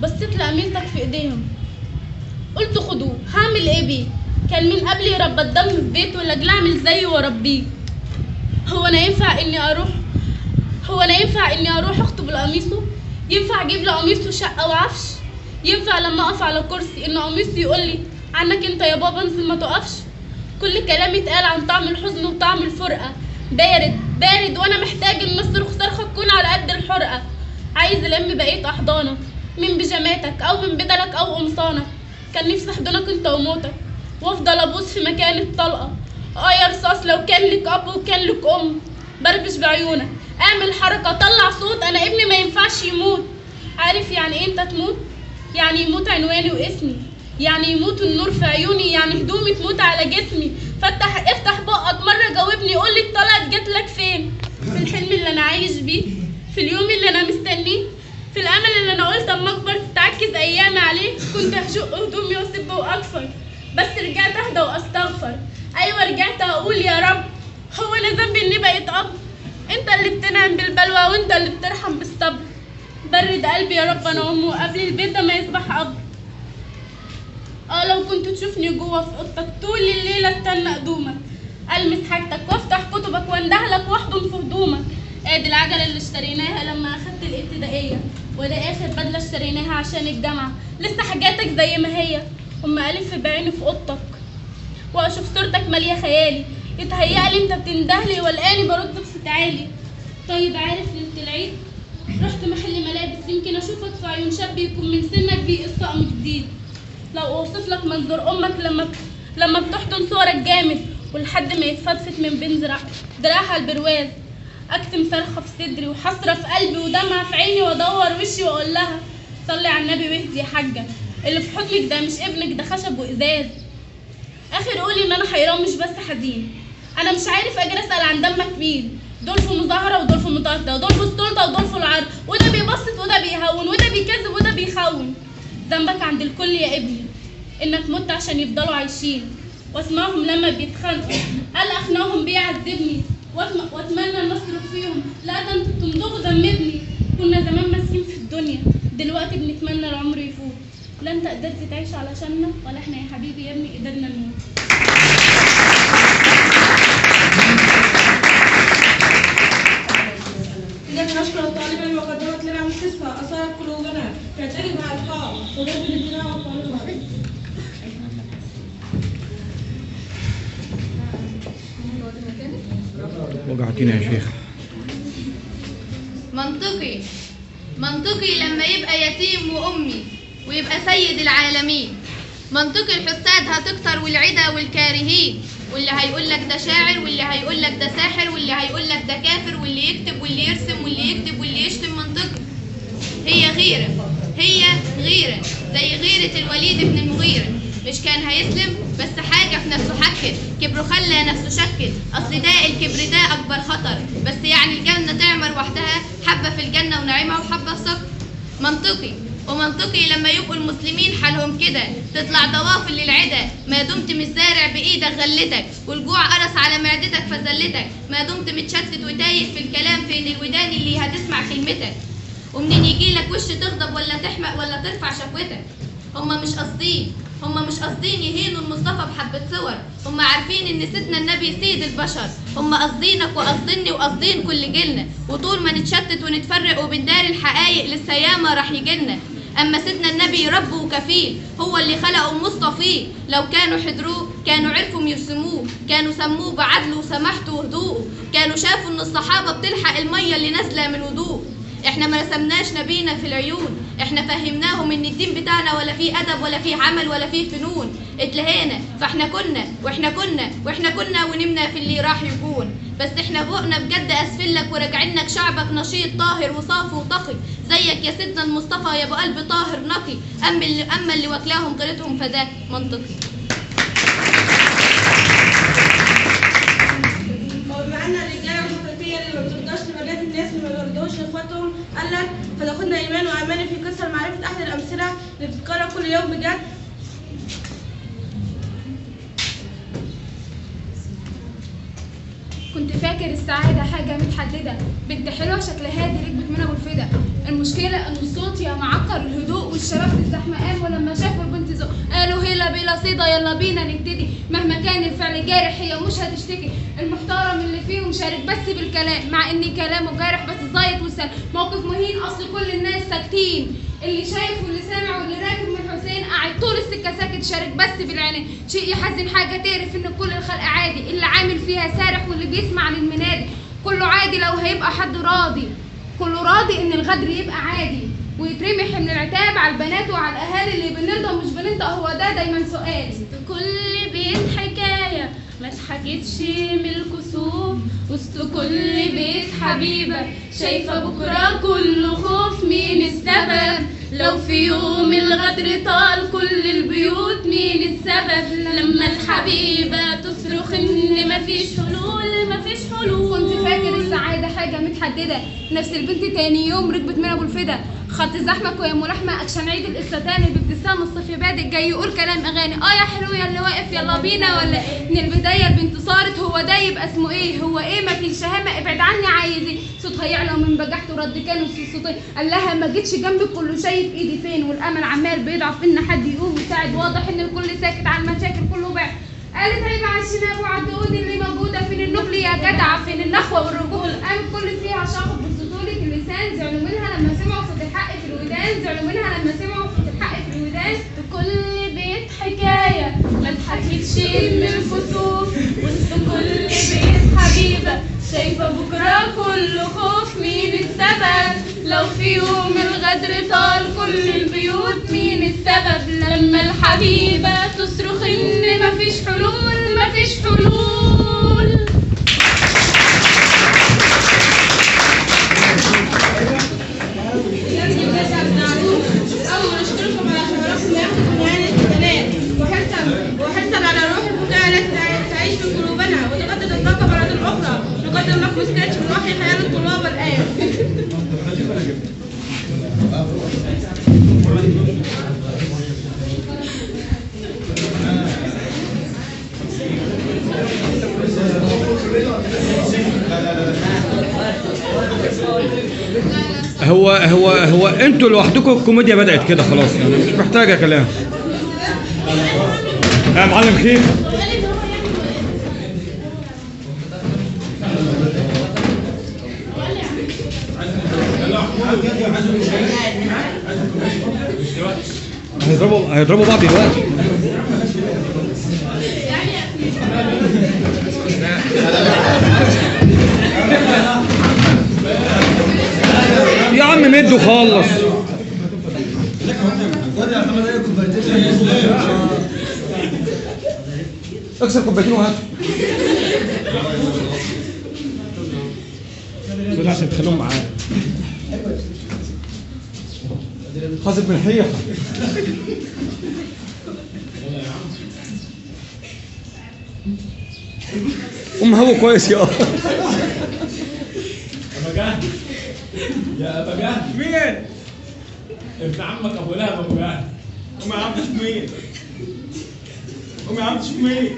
Speaker 6: بصيت لقميصك في ايديهم، قلت خدوه، هعمل ايه بيه؟ كان من قبلي يربى الدم في بيته لاجل اعمل زيه واربيه. هو انا ينفع اني اروح اخطب لقميصه؟ ينفع اجيب لقميصه شقه وعفش؟ ينفع لما اقف على كرسي ان قميصي يقول لي عنك انت يا بابا انزل ما تقفش؟ كل كلامي اتقال عن طعم الحزن وطعم الفرقه، بارد وانا محتاج ان اصرخ صرخه تكون على قد الحرقه. عايز الم بقيه احضانك من بيجاماتك او من بدلك او قمصانك. كان نفسي احضنك انت وموتك وافضل ابوس في مكان الطلقه. يا رصاص لو كان لك اب وكان لك ام، بربش بعيونك، اعمل حركه، طلع صوت، انا ابني ما ينفعش يموت. عارف يعني ايه انت تموت؟ يعني يموت عنواني واسمي، يعني يموت النور في عيوني، يعني هدومي تموت على جسمي. افتح بقك مره جاوبني، قول لي الطلقه جت لك فين؟ في الحلم اللي انا عايش بيه، في اليوم اللي انا مستنيه، في الامل اللي انا قلت اما اكبر تتعكز ايامي عليه. كنت هشق هدومي واسب واكفر، بس رجعت اهدى واستغفر. ايوه رجعت اقول يا رب، هو انا ذنبي اني بقيت اب؟ انت اللي بتنعم بالبلوى وانت اللي بترحم بالصبر. برد قلبي يا رب انا امه قبل البيت ده ما يصبح اب. لو كنت تشوفني جوه في اوضتك طول الليله استنى قدومك، المس حاجتك وافتح كتبك واندهلك واحضن في هدومك. ادي العجله اللي اشتريناها لما اخدت الابتدائيه، وده اخر بدله اشتريناها عشان الجامعه. لسه حاجاتك زي ما هي، اما الف بعيني في اوضتك واشوف صورتك ماليه خيالي. يتهيألي انت بتندهلي والاني برد بصوت عالي. طيب عارف ليله العيد رحت محل ملابس يمكن اشوفك في عيون شاب يكون من سنك بيقص طقم جديد. لو اوصف لك منظور امك لما بتحضن صورك جامد ولحد ما يتفتفت من بين دراعها البرواز. اكتم صرخه في صدري وحسره في قلبي ودمعه في عيني وادور وشي واقول لها صلي على النبي واهدي يا حاجه، اللي في حضنك ده مش ابنك، ده خشب وازاز. اخر قولي ان انا حيران مش بس حزين، انا مش عارف اجي اسال عن دمك مين. دول في مظاهره ودول في مطارده ودول في السلطه ودول في العرض، وده بيبسط وده بيهون وده بيكذب وده بيخون. ذنبك عند الكل يا ابني انك مت عشان يفضلوا عايشين، واسمعهم لما بيتخانقوا قال اخناهم بيعذبني واتمنى ان اصرف فيهم. لا ده انتوا بتمضغوا ذنب ابني. كنا زمان ماسكين في الدنيا، دلوقتي بنتمنى العمر يفوت. لا انت قدرت تعيش علشاننا ولا احنا يا حبيبي يا ابني قدرنا نموت.
Speaker 1: إذا نشكر الطالبة المقدمة لنا من قسمة أثارت قلوبنا تعترف مع الحق ورد الابتلاء والطالبات.
Speaker 3: وقعتينا يا شيخ.
Speaker 10: منطقي لما يبقى يتيم وأمي ويبقى سيد العالمين. منطقي الحساد هتكتر والعدا والكارهين، واللي هيقول لك ده شاعر واللي هيقول لك ده ساحر واللي هيقول لك ده كافر واللي يكتب واللي يرسم واللي يكتب واللي يشتم. منطقي هي غيرة زي غيرة الوليد بن المغيرة. مش كان هيسلم بس حاجة في نفسه حكت، كبره خلى نفسه شكت. أصل ده الكبر ده أكبر خطر، بس يعني الجنة تعمر وحدها، حبة في الجنة ونعيمها وحبة في سكر. ومنطقي لما يبقوا المسلمين حالهم كده، تطلع ضوافل للعدا ما دمت مش زارع بايدك غلتك، والجوع قرص على معدتك فزلتك، ما دمت متشتت وتايه في الكلام فين الودان اللي هتسمع كلمتك. ومنين يجيلك وش تغضب ولا تحمق ولا ترفع شكوتك. هما مش قاصدين هم مش قاصدين يهينوا المصطفى بحبة صور، هم عارفين ان سيدنا النبي سيد البشر. هم قاصدينك وقاصديني وقاصدين كل جيلنا، وطول ما نتشتت ونتفرق وبندار الحقايق لسه ياما راح يجيلنا. اما سيدنا النبي رب وكفيل، هو اللي خلقه ومصطفيه. لو كانوا حضروه كانوا عرفوا يرسموه، كانوا سموه بعدله وسماحته وهدوءه، كانوا شافوا ان الصحابه بتلحق الميه اللي نازله من وضوء. احنا ما رسمناش نبينا في العيون، احنا فهمناهم ان الدين بتاعنا ولا فيه ادب ولا فيه عمل ولا فيه فنون. اتلهينا فاحنا كنا واحنا كنا ونمنا في اللي راح يكون. بس احنا بقنا بجد اسفلك وراجعينك شعبك نشيط طاهر وصافي وتقي، زيك يا سيدنا المصطفى يا ابو قلب طاهر نقي. اما اللي واكلاهم طريقتهم فده منطقي.
Speaker 1: وبما ان الرجاله المخلفيه اللي ما بترضاش لبنات الناس اللي ما بيرضوش لاخواتهم قالت، فتاخدنا ايمان وامانه في قصه معرفه احد الامثله اللي بتتكرر كل يوم بجد.
Speaker 8: كنت فاكر السعادة حاجة متحددة، بنت حلوة شكلها هادي ركبت من أبو الفدا. المشكلة إن الصوت يا معكر الهدوء، والشباب في الزحمة قاموا لما شافوا البنت ذوق، قالوا هيلا بلا صيدة يلا بينا نبتدي. مهما كان الفعل جارح هي مش هتشتكي، المحترم اللي فيهم شارك بس بالكلام، مع إن كلامه جارح بس زايد وسال. موقف مهين أصل كل الناس ساكتين، اللي شايف واللي سامع واللي راكب من حسين قاعد طول السكة ساكت شارك بس بالعينين. شيء يحزن حاجة تعرف إن كل الخلق عادي، اللي عامل فيها سارح واللي بيسمع للمنادي. كله عادي لو هيبقى حد راضي، كله راضي إن الغدر يبقى عادي، ويترمي حمل العتاب على البنات وعلى الأهالي. اللي بنرضى مش بننطق هو ده دايما سؤالي.
Speaker 6: كل بيت حكاية ما اتحكتش من الكسوف، وسط كل بيت حبيبة شايفة بكرة كله خوف. مين السبب لو في يوم الغدر طال كل البيوت؟ مين السبب لما الحبيبة تصرخ ان مفيش حلول مفيش حلول؟
Speaker 8: كنت فاكر السعادة حاجة متحددة، نفس البنت تاني يوم ركبت من أبو الفدا. خط زحمك ويا ملحمة أكشن عيد الإستان بابتسام الصيف بادئ جاي يقول كلام أغاني. يا حلو يا اللي واقف يلا بينا ولا من البداية البنت صارت. هو ده يبقى اسمه إيه؟ هو إيه ما فيش شهامة؟ ابعد عني عايز إيه؟ صوتها يعلى من بجحته رد كانوا صوتين. قال لها ما جيتش جنبك كله شايف إيدي فين، والأمل عمال بيضعف إن حد يقوم يساعد. واضح إن الكل ساكت على المشاكل كله بعد. قالت عيب على الشناب وعلى الدقود اللي موجودة. فين النبل يا جدع فين النخوة والرجول؟ قام الكل فيها شاخط بسطولة اللسان. زعلوا منها لما سمعوا صوت الحق في الودان، زعلوا منها لما سمعوا صوت الحق في الودان.
Speaker 6: في كل بيت حكاية ما اتحكتش من الكسوف، وسط كل بيت حبيبة شايفة بكرة كله خوف. مين السبب لو في يوم الغدر طال كل البيوت؟ مين السبب لما الحبيبة تصرخ ان مفيش حلول مفيش حلول؟
Speaker 1: أول أشكركم على خبركم وياخدكم يعني البنات، وحرصا على روح البكاء التي تعيش في قلوبنا وتجدد الطاقة مرة أخرى. نقدم لكم سكتش من وحي خيال الطلاب الآن.
Speaker 3: هو انتوا لوحدكم الكوميديا بدأت كده خلاص، يعني مش محتاجة كلام. يا معلم خير. هيضربوا بعض دلوقتي. يا عم مد وخلص. اكسر كوبايتين وهات دول عشان تخليهم معاك. خاصب من حيحة. هو كويس يا
Speaker 7: يا ابا جهل مين؟ ابن عمك ابو لهب ابو جهل. قوم يا عم تشوف مين؟ قوم يا عم تشوف مين؟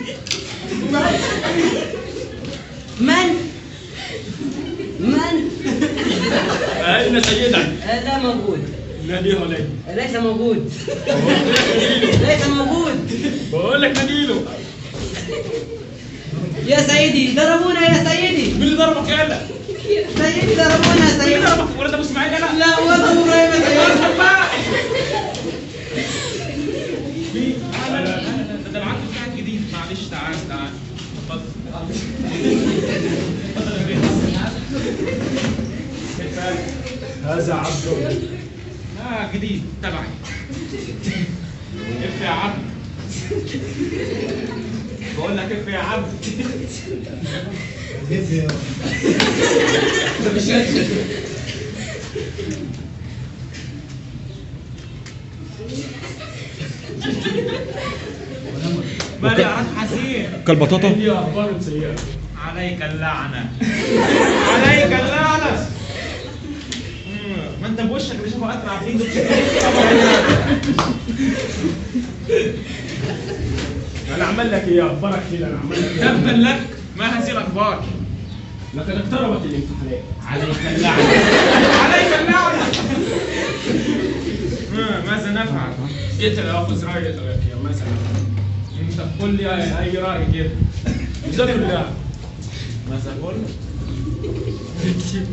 Speaker 7: قوم يا عم تشوف مين؟
Speaker 11: من؟
Speaker 7: أين سيدك؟
Speaker 11: لا موجود.
Speaker 7: ناديه ليه؟
Speaker 11: ليس موجود. ليس موجود.
Speaker 7: بقول لك ناديله.
Speaker 11: يا سيدي ضربونا يا سيدي.
Speaker 7: مين اللي ضربك يالا؟
Speaker 11: سيدي ضربونا يا
Speaker 7: مين
Speaker 11: سيدي.
Speaker 7: اللي ضربك؟ ولد ابو اسماعيل يالا؟
Speaker 11: لا ولا ابو ابراهيم يا سيدي.
Speaker 7: مين؟
Speaker 4: ده العقد بتاعك جديد، معلش تعال اتفضل.
Speaker 7: هذا عبد
Speaker 4: جديد تبعي. اف يا عبد. بقول لك اف يا عبد. ده مش مالي يا حسين.
Speaker 3: كالبطاطا.
Speaker 7: هي اخبار سيئه.
Speaker 4: عليك اللعنة. عليك اللعنة. ما انت بوشك اللي شافه قتل عارفين دول.
Speaker 7: انا عمل لك ايه؟ اخبارك كده انا عمل لك ايه؟
Speaker 4: تبا لك ما هذه الاخبار.
Speaker 7: لقد اقتربت الامتحانات.
Speaker 4: عليك اللعنة. عليك اللعنة. ماذا نفعل؟
Speaker 7: اقتل يا اخو اسرائيل يا مثلا. انت قول لي اي راي كده. بذكر الله.
Speaker 4: ماذا قل؟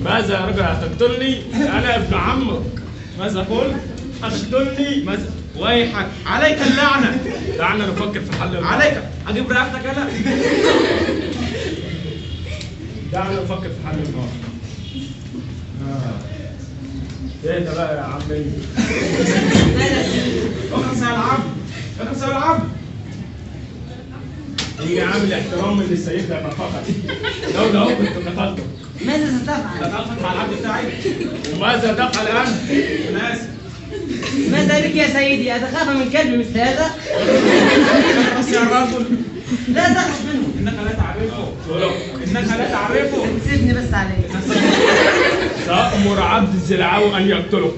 Speaker 7: ماذا يا رجل هتقتلني؟ انا ابن عمك.
Speaker 4: ماذا قل؟
Speaker 7: هتقتلني؟
Speaker 4: ماذا؟ ويحك عليك اللعنة.
Speaker 7: دعنا نفكر في حل الموضوع.
Speaker 4: عليك اجيب رقبتك انا.
Speaker 7: دعنا نفكر في حل الموضوع. ايه ده بقى يا عمي؟
Speaker 4: اخلص يا العبد. اخلص يا العبد.
Speaker 7: يجي عامل احترام للسيد ده فقط. لو كنت قتلته.
Speaker 11: ماذا ستفعل؟
Speaker 4: قتلتك مع العبد بتاعي.
Speaker 7: وماذا تفعل انت؟
Speaker 4: انا اسف.
Speaker 11: ماذا بك يا سيدي؟ أتخاف من كلب مثل هذا؟
Speaker 4: اخلص يا رجل.
Speaker 11: لا تخف منه.
Speaker 4: انك لا تعرفه. انك لا تعرفه.
Speaker 11: سيبني بس عليه.
Speaker 7: سأمر عبد الزلعاوي ان يقتله.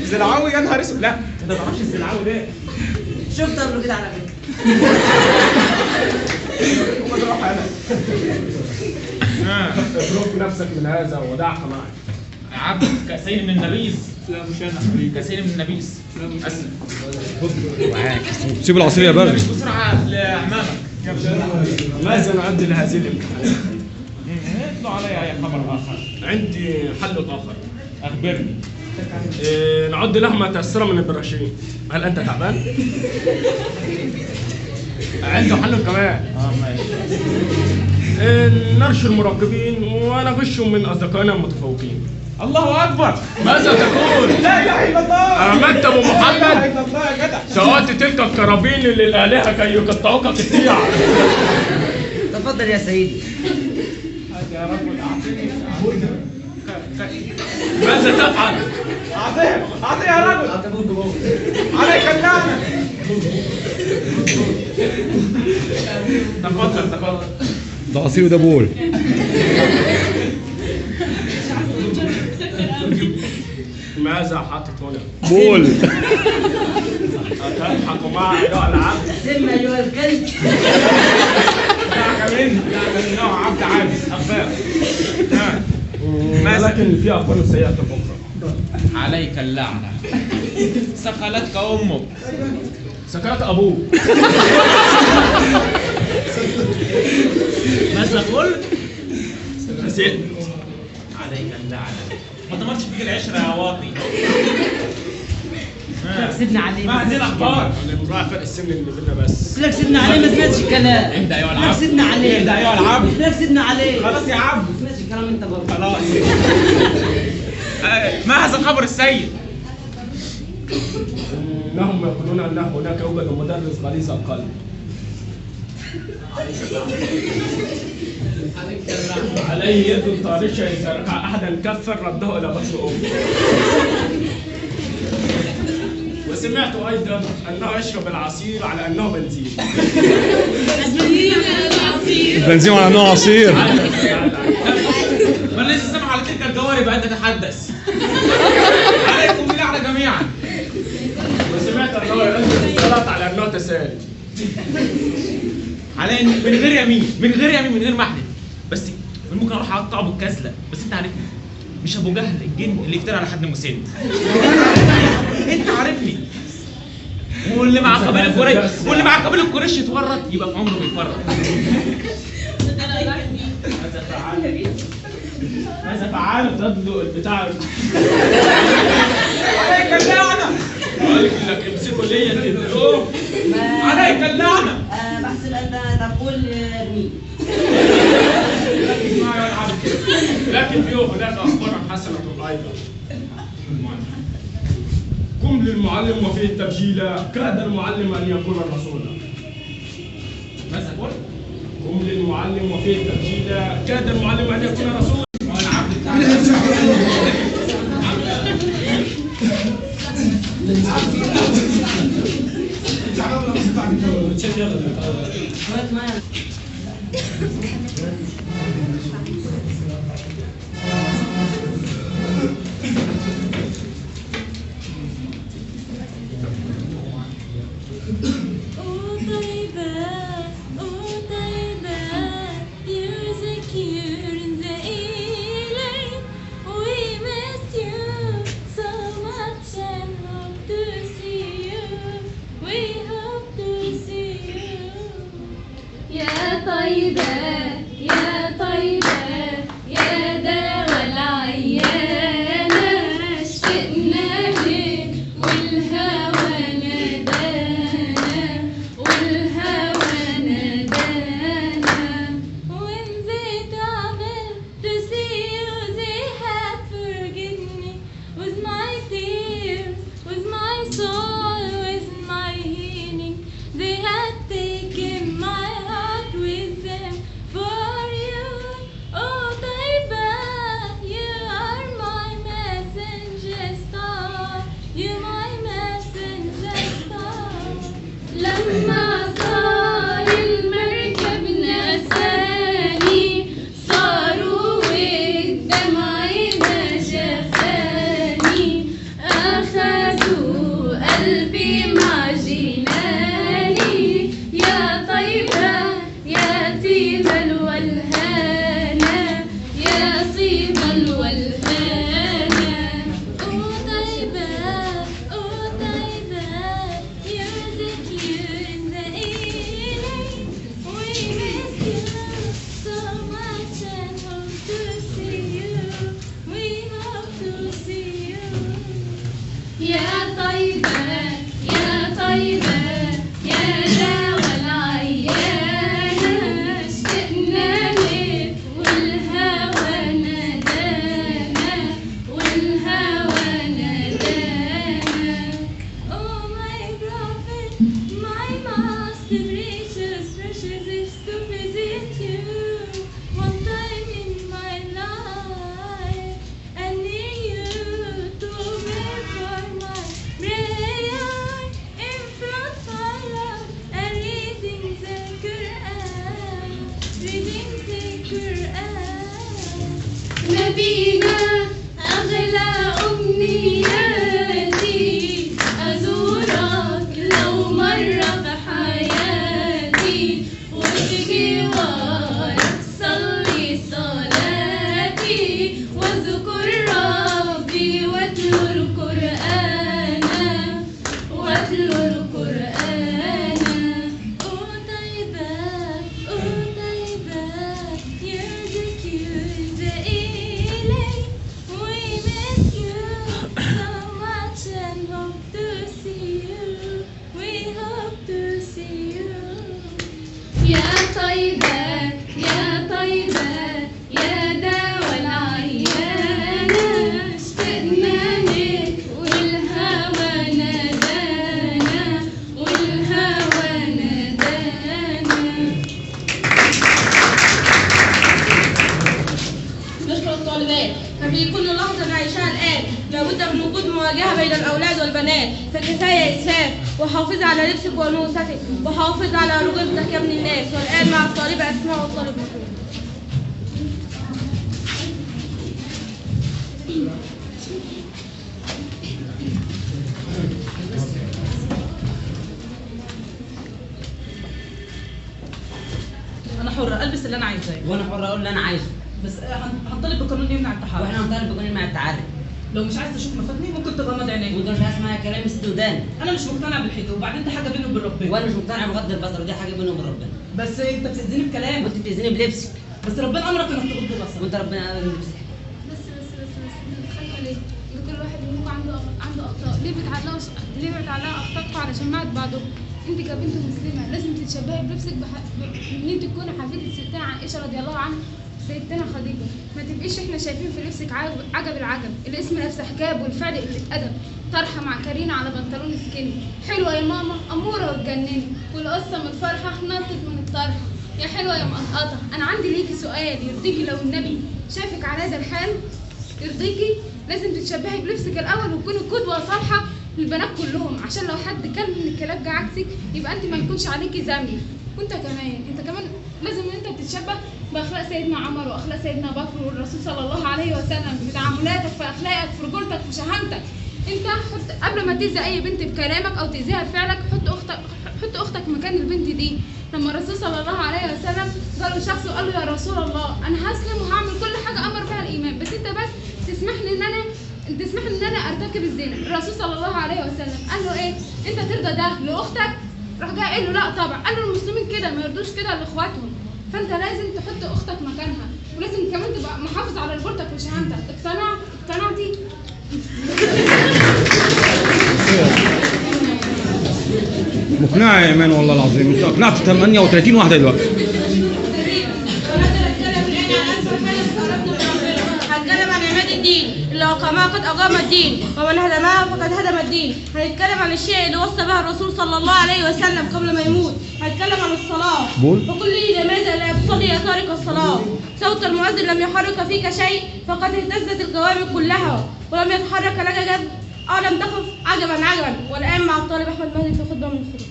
Speaker 4: زلعاوي يا نهار اسود. لا انت ما تعرفش الزلعاوي ده.
Speaker 11: شفت قبل كده على فكرة.
Speaker 7: وما تروح انا. اترك نفسك من هذا ودعك معي.
Speaker 4: عبد كسير من النبيذ. لا مش انا. كسير من النبيذ. اسلم.
Speaker 3: سيب العصير يا برد.
Speaker 4: بسرعه لامامك.
Speaker 7: ماذا نعد لهذه الامتحانات؟
Speaker 4: اطلع علي اي خبر اخر.
Speaker 7: عندي حل اخر.
Speaker 4: اخبرني.
Speaker 7: نعد له ما تيسر من البراشيم. هل انت تعبان؟ عنده حل كمان.
Speaker 4: ماشي.
Speaker 7: نرش المراقبين ونغشهم من اصدقائنا المتفوقين.
Speaker 4: الله اكبر.
Speaker 7: ماذا تقول؟
Speaker 4: لا اله الا الله.
Speaker 7: امنت ابو
Speaker 4: لا
Speaker 7: محمد؟
Speaker 4: اله الا الله يا جدع.
Speaker 7: سوات تلك الكرابين للالهه كي يقطعوك قطيع.
Speaker 11: تفضل يا سيدي.
Speaker 4: يا رب اعطيني.
Speaker 7: ماذا تفعل؟
Speaker 4: اعطيه يا رجل. عليك اللعنه. تفضل.
Speaker 3: ده عصير وده بول.
Speaker 7: ماذا حاطط هنا؟
Speaker 3: بول.
Speaker 7: أتضحك مع أداء العبد.
Speaker 11: سم أيها الكلب.
Speaker 4: دعك من نوع عبد عاجز اخبار.
Speaker 7: لكن في أخبار سيئة أخرى.
Speaker 4: عليك اللعنه. سخلتك امك.
Speaker 7: سكرت أبوه.
Speaker 4: ماذا قلت؟
Speaker 7: نسيت.
Speaker 4: عليك اللعنه. ما دمرتش فيك العشره يا واطي.
Speaker 11: سيبنا عليه.
Speaker 4: ما هذه الاخبار؟
Speaker 7: راح فرق السن اللي بينا بس.
Speaker 11: قلت لك سيبنا عليه ما سمعتش الكلام.
Speaker 4: اهدى ايها
Speaker 11: قلت لك
Speaker 4: العبد.
Speaker 11: سيبنا عليه.
Speaker 4: اهدى ايها العبد.
Speaker 11: قلت لك سيبنا عليه.
Speaker 4: خلاص يا عبد.
Speaker 11: ما سمعتش الكلام انت برضه.
Speaker 4: خلاص. ما هذا الخبر السيء؟
Speaker 7: إنهم يقولون أن هناك يوجد مدرس غليظ القلب. عليه يد طارشة إذا ركع أحدا كفر رده إلى بطن أمه. وسمعت أيضا أنه يشرب العصير على أنه بنزين.
Speaker 3: البنزين على نوع عصير.
Speaker 4: من الذي سمع على تلك الجوارب أن تتحدث؟ عليكم بلعنة جميعا.
Speaker 7: وسمعت أنه ينزل الصلاة على أنه تسالي.
Speaker 4: على من غير يمين، من غير محن. بس ممكن اروح اقطعه بالكسله، بس انت عارفني مش ابو جهل الجن اللي افترى على حد مسن. انت عارفني. واللي مع قبيل القريش يتورط يبقى في عمره بيفرط.
Speaker 7: ماذا فعلت تدلق البتاع؟
Speaker 4: عليك اللعنه.
Speaker 7: قال لك امسكوا ليا تدلقوه.
Speaker 4: عليك اللعنه.
Speaker 11: بحسب ان تقول مين؟
Speaker 7: لكن في هناك اخبار حسنه ايضا. قم للمعلم وفيه التبجيل، كاد المعلم ان يكون رسولا.
Speaker 4: ماذا قلت؟
Speaker 7: قم للمعلم وفيه التبجيل، كاد المعلم ان يكون رسولا.
Speaker 4: العبد بتاعك.
Speaker 1: ففي كل لحظة نعيشها الآن لابد من وجود مواجهة بين الأولاد والبنات، فكفاية إسفاف، وحافظ على لبسك ونوستك، وحافظ على رجولتك يا ابن الناس. والآن مع الطالبة أسماء والطالب محمود.
Speaker 5: انا حره البس اللي انا عايزاه،
Speaker 11: وانا حر اقول اللي انا عايزه.
Speaker 5: بس هنطالب بقانون يمنع التحرش.
Speaker 11: واحنا هنطالب بقانون يمنع التعري.
Speaker 5: لو مش عايز تشوف مفاتني ممكن تغمض عينيك.
Speaker 11: وانت مش عايز معايا كلام ست ودان.
Speaker 5: انا مش مقتنع بالحجاب، وبعدين دي حاجه بيني وبين ربنا.
Speaker 11: وانا مش مقتنع بغض البصر، ودي حاجه بيني وبين ربنا.
Speaker 5: بس انت بتأذيني بكلامك.
Speaker 11: وانت بتأذيني بلبسك.
Speaker 5: بس ربنا امرك انك تغض بصرك.
Speaker 11: وانت ربنا امرك بلبسك.
Speaker 8: بس انتوا بتتخانقوا ليه؟ ده كل واحد منكم عنده اخطاء، ليه بتعلقوا اخطائكم على شماعة بعضهم؟ انت كبنت مسلمه لازم تتشبهي بلبسك ان انت تكوني حفيده ستنا عائشه رضي الله عنها سيدتنا خديجه. ما تبقيش احنا شايفين في لبسك عجب العجب، الاسم لابسه حجاب والفعل قله ادب، طرحه مع كارينا على بنطلون سكيني، حلوه يا ماما اموره وتجنني، والقصه من الفرحه نطت من الطرحه، يا حلوه يا مقطقطه. انا عندي ليكي سؤال يرضيكي لو النبي شافك على هذا الحال؟ يرضيكي؟ لازم تتشبهي بلبسك الاول وتكوني قدوه صالحه للبنات كلهم، عشان لو حد كان من الكلام جه عكسك يبقى انت ما يكونش عليكي ذنب. وانت كمان لازم انت تتشبه باخلاق سيدنا عمر واخلاق سيدنا بكر والرسول صلى الله عليه وسلم، في تعاملاتك في اخلاقك في رجولتك في شهامتك. انت حط قبل ما تاذي اي بنت بكلامك او تاذيها بفعلك، حط اختك مكان البنت دي. لما الرسول صلى الله عليه وسلم قال له شخص وقال له يا رسول الله انا هسلم وهعمل كل حاجه امر بها الايمان، بس انت بس تسمح لي ان انا ارتكب الزنا. الرسول صلى الله عليه وسلم قال له ايه؟ انت ترضى ده لاختك؟ راح جاي قال له لا طبعا. قال له المسلمين كده ما يرضوش كده لاخواتهم، فانت لازم تحط اختك مكانها، ولازم كمان تبقى محافظ على رجولتك وشهامتك. اقتنعتي؟
Speaker 3: مقنعة يا ايمان والله العظيم، انت اقنعت 38 واحدة دلوقتي.
Speaker 1: هنتكلم عن عماد الدين اللي أقامها قد أقام الدين، ومن هدمها فقد هدم الدين. هنتكلم عن الشيء اللي وصى به الرسول صلى الله عليه وسلم قبل ما يموت. هنتكلم عن الصلاة. فقل لي لماذا لا تصلي يا تارك الصلاة؟ صوت المؤذن لم يحرك فيك شيء فقد اهتزت الجوامع كلها، ولم يتحرك لك جب أو لم تخف عجبا. والآن مع الطالب أحمد مهدي في خطبة من الخطب.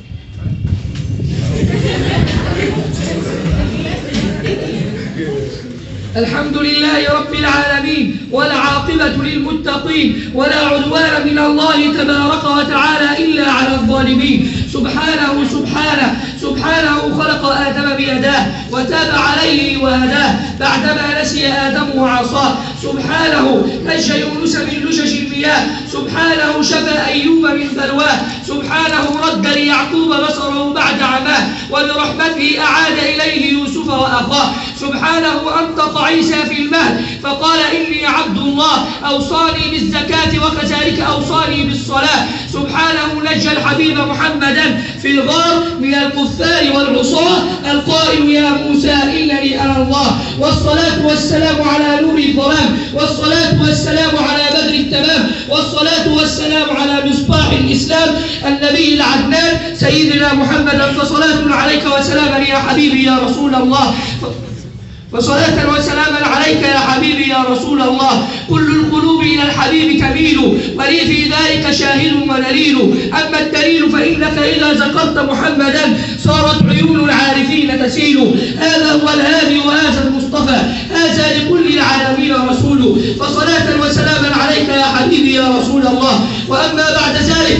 Speaker 12: الحمد لله رب العالمين، والعاقبة للمتقين، ولا عدوان من الله تبارك وتعالى إلا على الظالمين. سبحانه خلق آدم بيداه وتاب عليه وهداه بعدما نسي آدم وعصاه. سبحانه نجى يونس من لجج المياه. سبحانه شفى أيوب من بلواه. سبحانه رد ليعقوب بصره بعد عماه، وبرحمته أعاد إليه يوسف وأخاه. سبحانه أنطق عيسى في المهد فقال إني عبد الله أوصاني بالزكاة وكذلك أوصاني بالصلاة. سبحانه نجى الحبيب محمدا في الغار من الكفار والعصاة القائل يا موسى إنني أنا الله. والصلاة والسلام على نور الظلام، والصلاة والسلام على بدر التمام، والصلاة والسلام على مصباح الإسلام النبي العدنان سيدنا محمد. فصلاة عليك وسلاما يا حبيبي يا رسول الله، وصلاة وسلاما عليك يا حبيبي يا رسول الله. كل القلوب إلى الحبيب تميل، ولي في ذلك شاهد ودليل. أما الدليل فإنك إذا ذكرت محمدا صارت عيون العارفين تسيل. هذا هو الهادي وهذا المصطفى، هذا لكل العالمين رسول. فصلاة وسلاما عليك يا حبيبي يا رسول الله. وأما بعد ذلك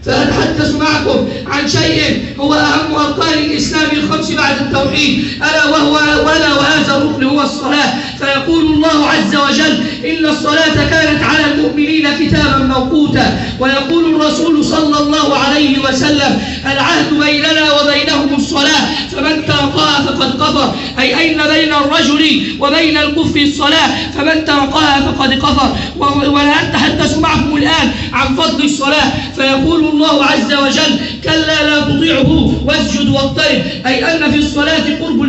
Speaker 12: فأتحدث معكم عن شيء هو أهم أركان الإسلام الخمس بعد التوحيد، ألا وهذا الركن هو الصلاة. فيقول الله عز وجل إن الصلاة كانت على المؤمنين كتابا موقوتا. ويقول الرسول صلى الله عليه وسلم العهد بيننا وبينهم الصلاة فمن تركها فقد كفر، أي أين بين الرجل وبين الكفر الصلاة، فمن تركها فقد كفر. ولا أتحدث معكم الآن عن فضل الصلاة. فيقول الله عز وجل كلا لا تطيعه واسجد واقترب، أي أن في الصلاة قرب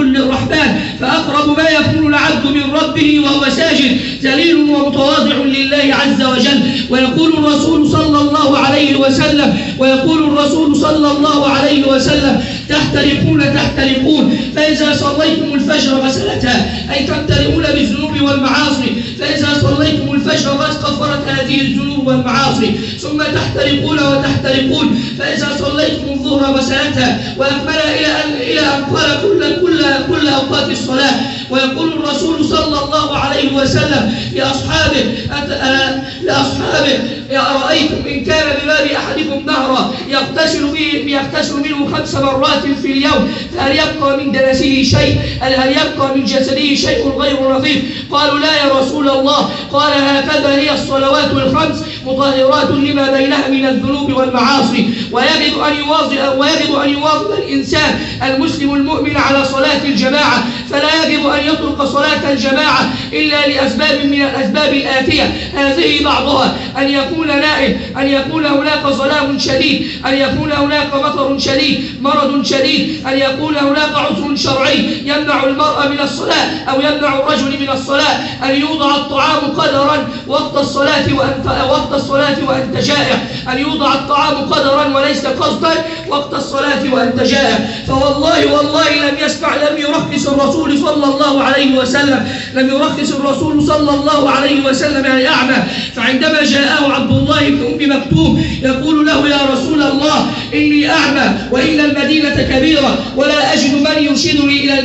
Speaker 12: للرحمن، فأقرب ما يكون العبد من ربه وهو ساجد ذليل ومتواضع لله عز وجل. ويقول الرسول صلى الله عليه وسلم تحترقون فإذا صليتم الفجر غسلتها، أي تمتلئون بالذنوب والمعاصي. فإذا صليتم الفجر قد كفرت هذه الذنوب والمعاصي. ثم تحترقون فإذا صليتم الظهر غسلتها، وأكملها إلى أن قال كل أوقات الصلاة. ويقول الرسول صلى الله عليه وسلم لأصحابه لأصحابه أرأيتم إن كان بباب أحدكم نهرا يغتسل منه 5 مرات في اليوم فهل يبقى من دنسه شيء؟ هل يبقى من جسده شيء غير نظيف؟ قالوا لا يا رسول الله. قال هكذا هي الصلوات ال5 مطهرات لما بينها من الذنوب والمعاصي، ويجب أن يواظب الإنسان المسلم المؤمن على صلاة الجماعة، فلا يجب أن يترك صلاة الجماعة إلا لأسباب من الأسباب الآتية. هذه بعضها: أن يكون نائم، أن يكون هناك ظلام شديد، أن يكون هناك مطر شديد، مرض شديد، أن يكون هناك عذر شرعي يمنع المرأة من الصلاة أو يمنع الرجل من الصلاة، أن يوضع الطعام قدرا وقت الصلاة وأنت جائع، أن يوضع الطعام قدرا وليس قصدا وقت الصلاة وأنت جائع. فوالله لم يرخص الرسول صلى الله عليه وسلم يعني أعمى. فعندما جاءه عبد الله بن أم مكتوم يقول له يا رسول الله إني أعمى وإن المدينة كبيرة ولا أجد من يرشدني إلى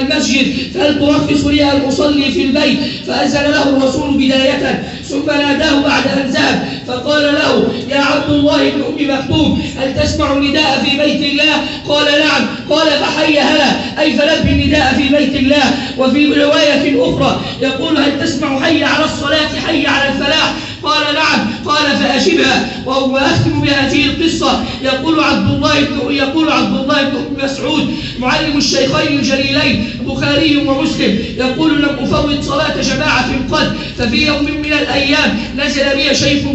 Speaker 12: المسجد فهل ترخص لي أن أصلي في البيت؟ فأذن له الرسول بداية ثم ناداه بعد أن ذهب فقال له يا عبد الله بن أم مكتوم هل تسمع النداء في بيت الله؟ قال نعم. قال فحي هلا أي فلبي النداء في بيت الله. وفي رواية أخرى يقول هل تسمع حي على الصلاة حي على الفلاح؟ قال نعم. قال فأشبها. وأختم بهذه القصة. يقول عبد الله بن مسعود معلم الشيخين الجليلين البخاري ومسلم يقول لم أفوت صلاة جماعة قد، ففي يوم من الأيام نزل بي ضيف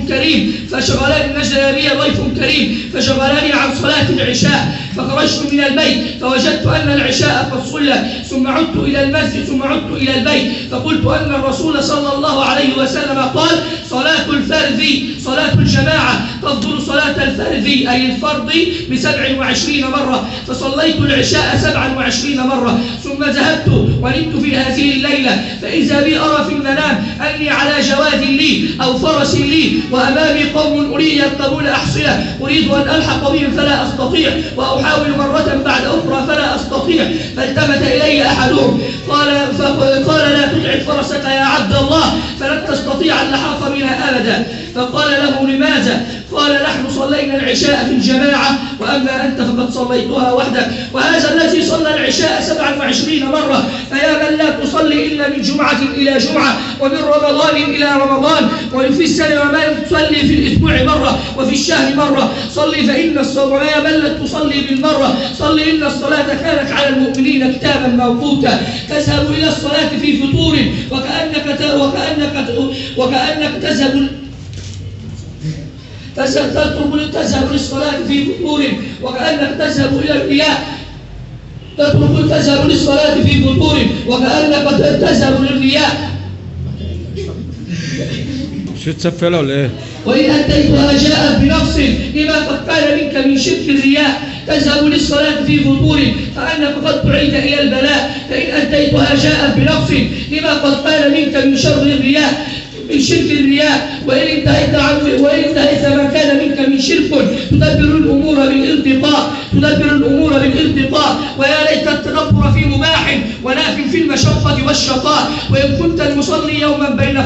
Speaker 12: كريم فشغلني عن صلاة العشاء، فخرجت من البيت فوجدت أن العشاء قد صلت، ثم عدت إلى المسجد ثم عدت إلى البيت فقلت أن الرسول صلى الله عليه وسلم قال صلاة الجماعة تفضل صلاة الفرد أي الفرض ب27 مرة، فصليت العشاء 27 مرة. ثم ذهبت ونمت في هذه الليلة فإذا بي أرى في المنام أني على جواد لي أو فرس لي وأمامي قوم أريد يركبون أحصنة، أريد أن ألحق بهم فلا أستطيع، وأحاول مرة بعد أخرى فلا أستطيع. فالتفت إلي أحدهم قال لا تتعب فرسك يا عبد الله فلن تستطيع اللحاق منها أبدا. فقال له لماذا؟ قال نحن صلينا العشاء في الجماعة وأما أنت فقد صليتها وحدك، وهذا الذي صلى العشاء 27 مرة، فيا من لا تصلي إلا من جمعة إلى جمعة ومن رمضان إلى رمضان وفي السنة وما تصلي في الأسبوع مرة وفي الشهر مرة، صلي فإن الصلاة يا من لا تصلي بالمرة صلي إن الصلاة كانت على المؤمنين كتابا موقوتا. تذهب إلى الصلاة في فطور وكأنك تذهب للصلاة في فطور وكأنك تذهب إلى الرياء تذهب للصلاة في فطور وكأنك تذهب للرياء.
Speaker 3: شو تسفلها ولا ايه؟
Speaker 12: وإن أتيتها جاءت بنقص لما قد كان منك من شرك الرياء. تذهب للصلاة في فطور فأنك قد دعيت إلى البلاء، فإن أتيتها جاءت بنقص لما قد كان منك من شر الرياء من شرك الرياء. وإن انتهيت ما كان منك من شرك تدبر الأمور بالارتقاء. ويا ليت التدبر في مباح وناف في المشقة والشقاء. وإن كنت المصلي يوما بين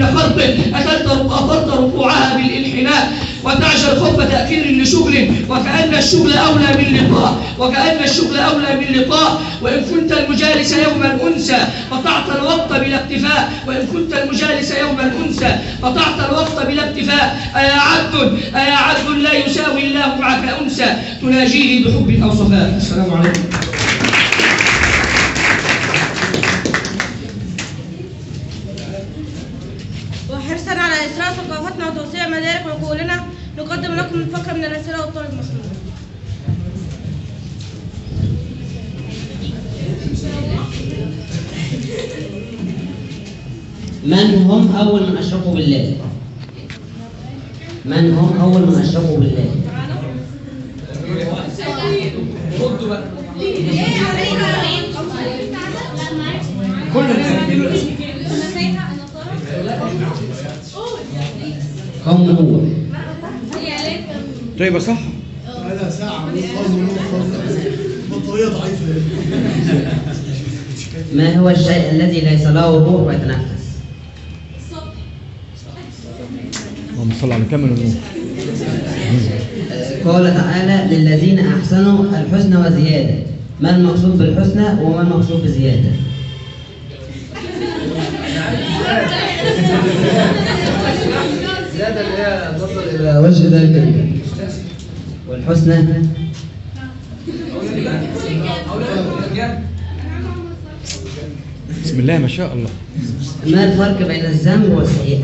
Speaker 12: خلقه أخذت ركوعها بالانحناء وتعجل خوف تأخير لشغل وكأن الشغل أولى من لقاء. وإن كنت المجالس يوما أنسى قطعت الوقت بلا اكتفاء. أيا عبد لا يساوي الله معك أنسى تناجيه بحب أو صفاء. السلام عليكم.
Speaker 1: وحرصا على إسراء ثقافتنا وتوسيع مدارك وعقولنا نقدم لكم فقرة من الأسئلة والطلب المسلول.
Speaker 11: من هم أول من أشركوا بالله؟ قوم نوح.
Speaker 3: طيب صح.
Speaker 2: لا ساعة من قوم نوح بطارية ضعيفة.
Speaker 11: ما هو الشيء الذي ليس له روح ويتنفس؟
Speaker 3: اللهم صل على كامل النور.
Speaker 11: قال تعالى للذين أحسنوا الحسنى وزيادة. ما المقصود بالحسنى وما المقصود بزيادة؟
Speaker 2: زيادة اللي هي النظر إلى وجه ذلك الكريم.
Speaker 11: والحسنى؟
Speaker 3: بسم الله ما شاء الله.
Speaker 11: ما الفرق بين الذنب والسيئة؟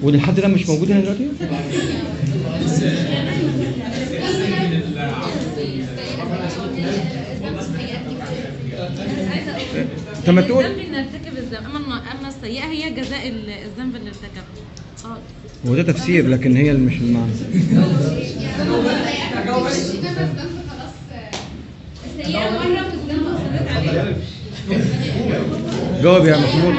Speaker 3: ودي لحد الآن مش موجود هنا دلوقتي؟ طب ما تقول.
Speaker 13: الذنب ان ارتكب الذنب، اما السيئه هي جزاء الذنب اللي ارتكبه. خلاص.
Speaker 3: هو ده تفسير لكن هي مش المعنى.
Speaker 8: السيئة مرة والذنب أصرت عليه.
Speaker 3: جاوب يا محمود.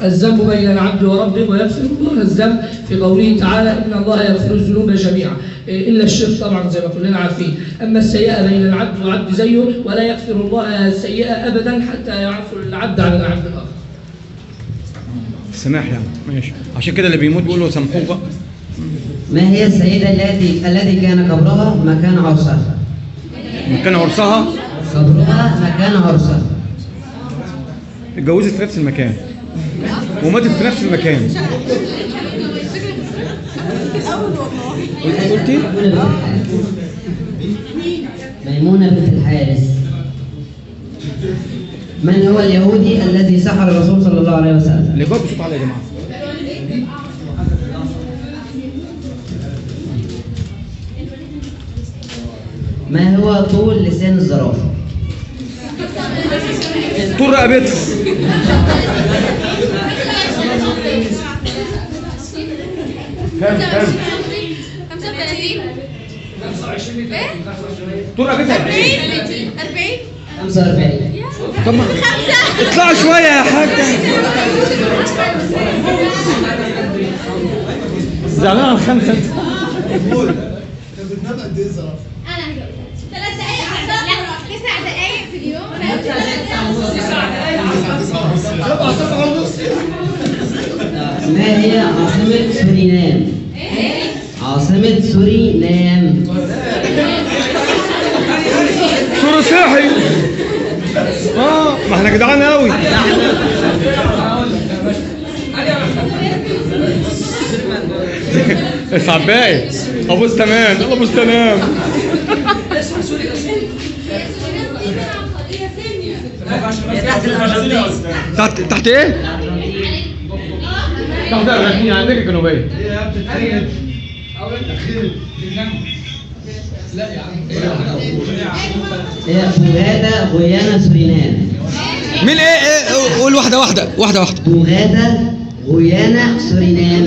Speaker 12: الذنب بين العبد وربه ويغفر الله الذنب في قوله تعالى إن الله يغفر الذنوب جميعا إلا الشرك طبعا زي ما كلنا عارفين. أما السيئة بين العبد والعبد زيه ولا يغفر الله السيئة أبدا حتى يعفو العبد عن العبد الآخر.
Speaker 3: سماح يعني ماشي. عشان كده اللي بيموت بيقولوا سامحوه بقى.
Speaker 11: ما هي السيدة التي كان قبرها مكان عرسها؟
Speaker 3: مكان عرسها؟
Speaker 11: قبرها مكان عرسها.
Speaker 3: اتجوزت في نفس المكان وماتت في نفس المكان. قلتي؟
Speaker 11: ميمونة بنت الحارث. من هو اليهودي الذي سحر الرسول صلى الله عليه وسلم؟
Speaker 3: اللي جاوب بصوت عالي يا جماعة.
Speaker 11: ما هو طول لسان الزرافة؟
Speaker 3: طول رقبتها. كم
Speaker 10: 35
Speaker 3: طول رقبتها
Speaker 10: 40
Speaker 11: 45.
Speaker 3: طب ما اطلع شوية يا حاجة. زعلان على الخمسة انت.
Speaker 2: كانت بتنام قد ايه الزرافة؟
Speaker 8: أنا هجاوب 3 دقايق لا 9 دقايق في اليوم.
Speaker 2: 9
Speaker 11: ما هي عاصمة سورينام؟ عاصمة سورينام.
Speaker 3: صورة صاحي. ما احنا جدعان قوي. اسعد باقي ابو استنان ابو استنان. تحت ايه؟ تحت الارجنتين على امريكا الجنوبيه.
Speaker 11: هي بوغادا غويانا سورينام.
Speaker 3: مين ايه قول واحده.
Speaker 11: بوغادا غويانا سورينام.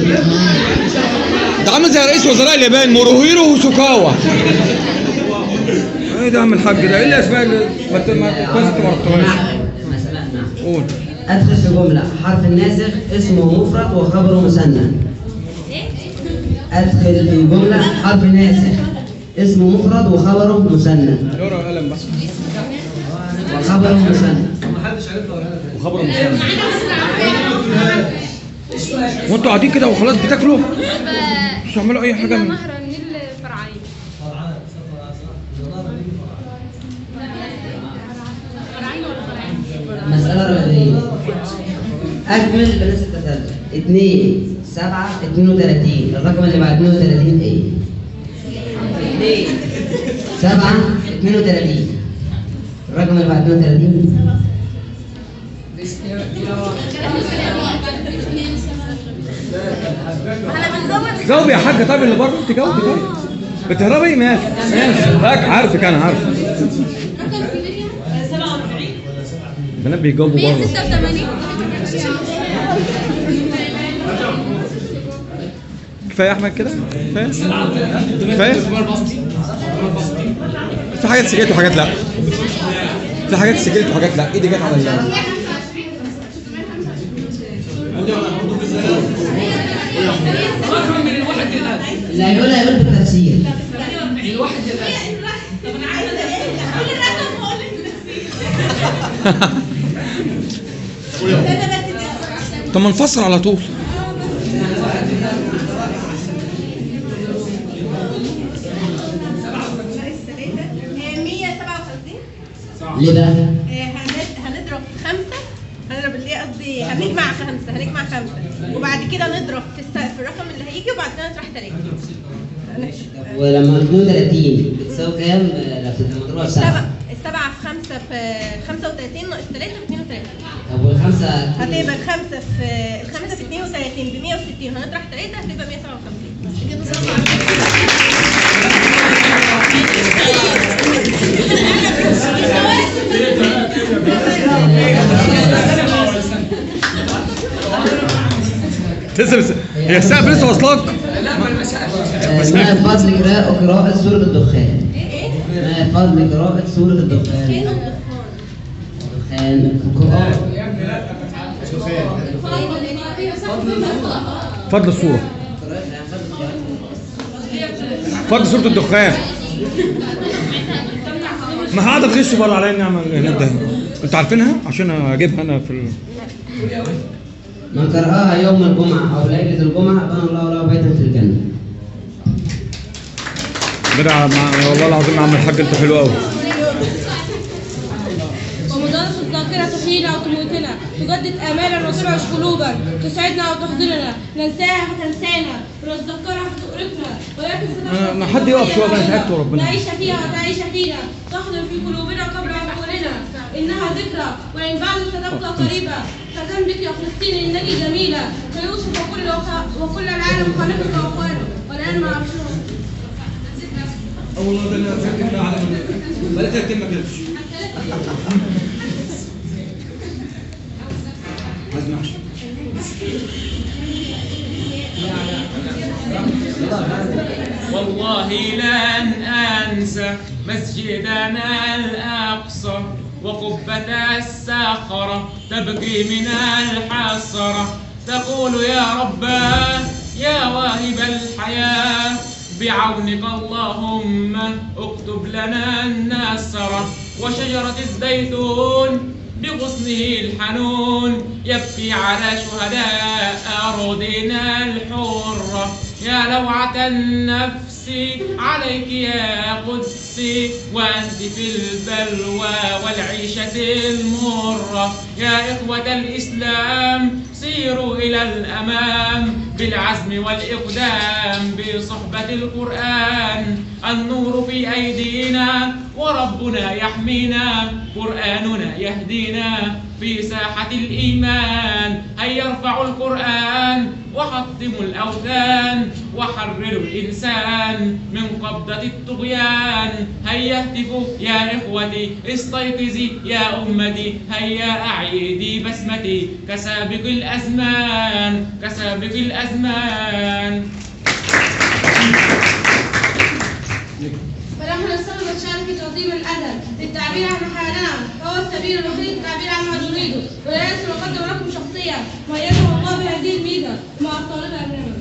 Speaker 3: ده عامل زي رئيس وزراء اليابان موروهيرو هوسوكاوا. ايه ده يا عم الحاج ده؟ ايه الاسماء اللي ما عرفتهاش؟ قول.
Speaker 11: ادخل في جملة حرف الناسخ اسمه مفرد وخبره مثنى. ادخل في جملة حرف ناسخ اسمه مفرد وخبره مثنى.
Speaker 3: دور قلم بقى.
Speaker 11: وخبره مثنى.
Speaker 3: وخبره مثنى. وانتوا قاعدين كده وخلاص بتاكلوا؟ مش تعملوا اي حاجه من
Speaker 10: نهر النيل فرعين.
Speaker 11: مسألة رياضية. أكمل بنفس التسلسل. 2 7 32. الرقم اللي بعد 32 إيه؟ 2 7 32. الرقم اللي بعد 32
Speaker 3: جاوب يا حاجه. طيب اللي بره انت جاوبي. طيب بتهربي ماشي عارفك انا عارف. البنات بيجاوبوا بره.
Speaker 10: 186.
Speaker 3: كفايه يا احمد كده؟ كفايه؟ في حاجات سجلت وحاجات لا. في حاجات سجلت وحاجات لا. ايدي جت على
Speaker 11: اللي هيقولها يقول بالتفسير.
Speaker 12: الواحد للأسف.
Speaker 5: طب انا عايزه
Speaker 3: طب ما نفسر على طول.
Speaker 11: ليه بقى؟
Speaker 14: هنضرب في 5. هنضرب اللي قصدي هنجمع 5 وبعد كده نضرب في الرقم اللي هيجي وبعد كده نطرح 3.
Speaker 11: ولما 32 بتساوي كام لما مضروبة في 7؟
Speaker 14: 7 في 5 في 35 ناقص 3 ب 32.
Speaker 11: طب والخمسة
Speaker 14: هتبقى الخمسة في 32 ب 160 هنطرح 3 هتبقى 157. كده
Speaker 3: تسلم. هي السقف لسه واصلاك؟
Speaker 11: ما فضل قراءة سورة الدخان؟ ما فضل قراءة سورة الدخان؟ القرآن.
Speaker 3: فضل السورة. فضل سورة الدخان. ما هقعد اغش بره عليا النعمة هناك ده. انتوا عارفينها عشان اجيبها انا في
Speaker 11: من قرأها يوم الجمعة أو ليلة الجمعة بنى الله له بيتا في الجنة.
Speaker 3: بدع والله العظيم يا عم الحاج انت حلو قوي.
Speaker 1: ومدرس الذاكرة تحيينا وتموتنا، تجدد آمالا وترعش قلوبا، تسعدنا وتحضرنا، ننساها فتنسانا، ونتذكرها فتؤرقنا، ولكن
Speaker 3: ما حد يقف شوية بقى تعبت وربنا.
Speaker 1: تعيش فيها وتعيش فينا، تحضر في قلوبنا قبل عقولنا، إنها ذكرى وإن بعد ستبقى قريبة، فذنبك يا فلسطين إنك جميلة، فيوسف وكل العالم خالقك وأخوانه، والآن مع عرشنا.
Speaker 3: أول مرة أنا فاكر على ولا كلمة كده.
Speaker 4: والله لن أنسى مسجدنا الأقصى وقبة الصخرة تبكي من الحسرة تقول يا رباه يا واهب الحياة بعونك اللهم اكتب لنا النصر وشجرة الزيتون بغصنه الحنون يبكي على شهداء أرضنا الحرة يا لوعة النفس عليك يا قدسي وأنت في البلوى والعيشة المرة يا إخوة الإسلام سيروا إلى الأمام بالعزم والإقدام بصحبة القرآن النور في أيدينا وربنا يحمينا قرآننا يهدينا في ساحة الإيمان هيا ارفعوا القرآن وحطموا الأوثان وحرروا الإنسان من قبضة الطغيان هيا اهتفوا يا إخوتي استيقظي يا أمتي هيا أعيدي بسمتي كسابق الأزمان كسابق الأزمان.
Speaker 1: فنحن نستخدم الشعر في تقديم الأدب للتعبير عن حالنا فهو السبيل الوحيد للتعبير عن ما نريده ولا ينسى نقدم لكم شخصيا ميزه الله بهذه الميزة مع الطالبة أمامنا.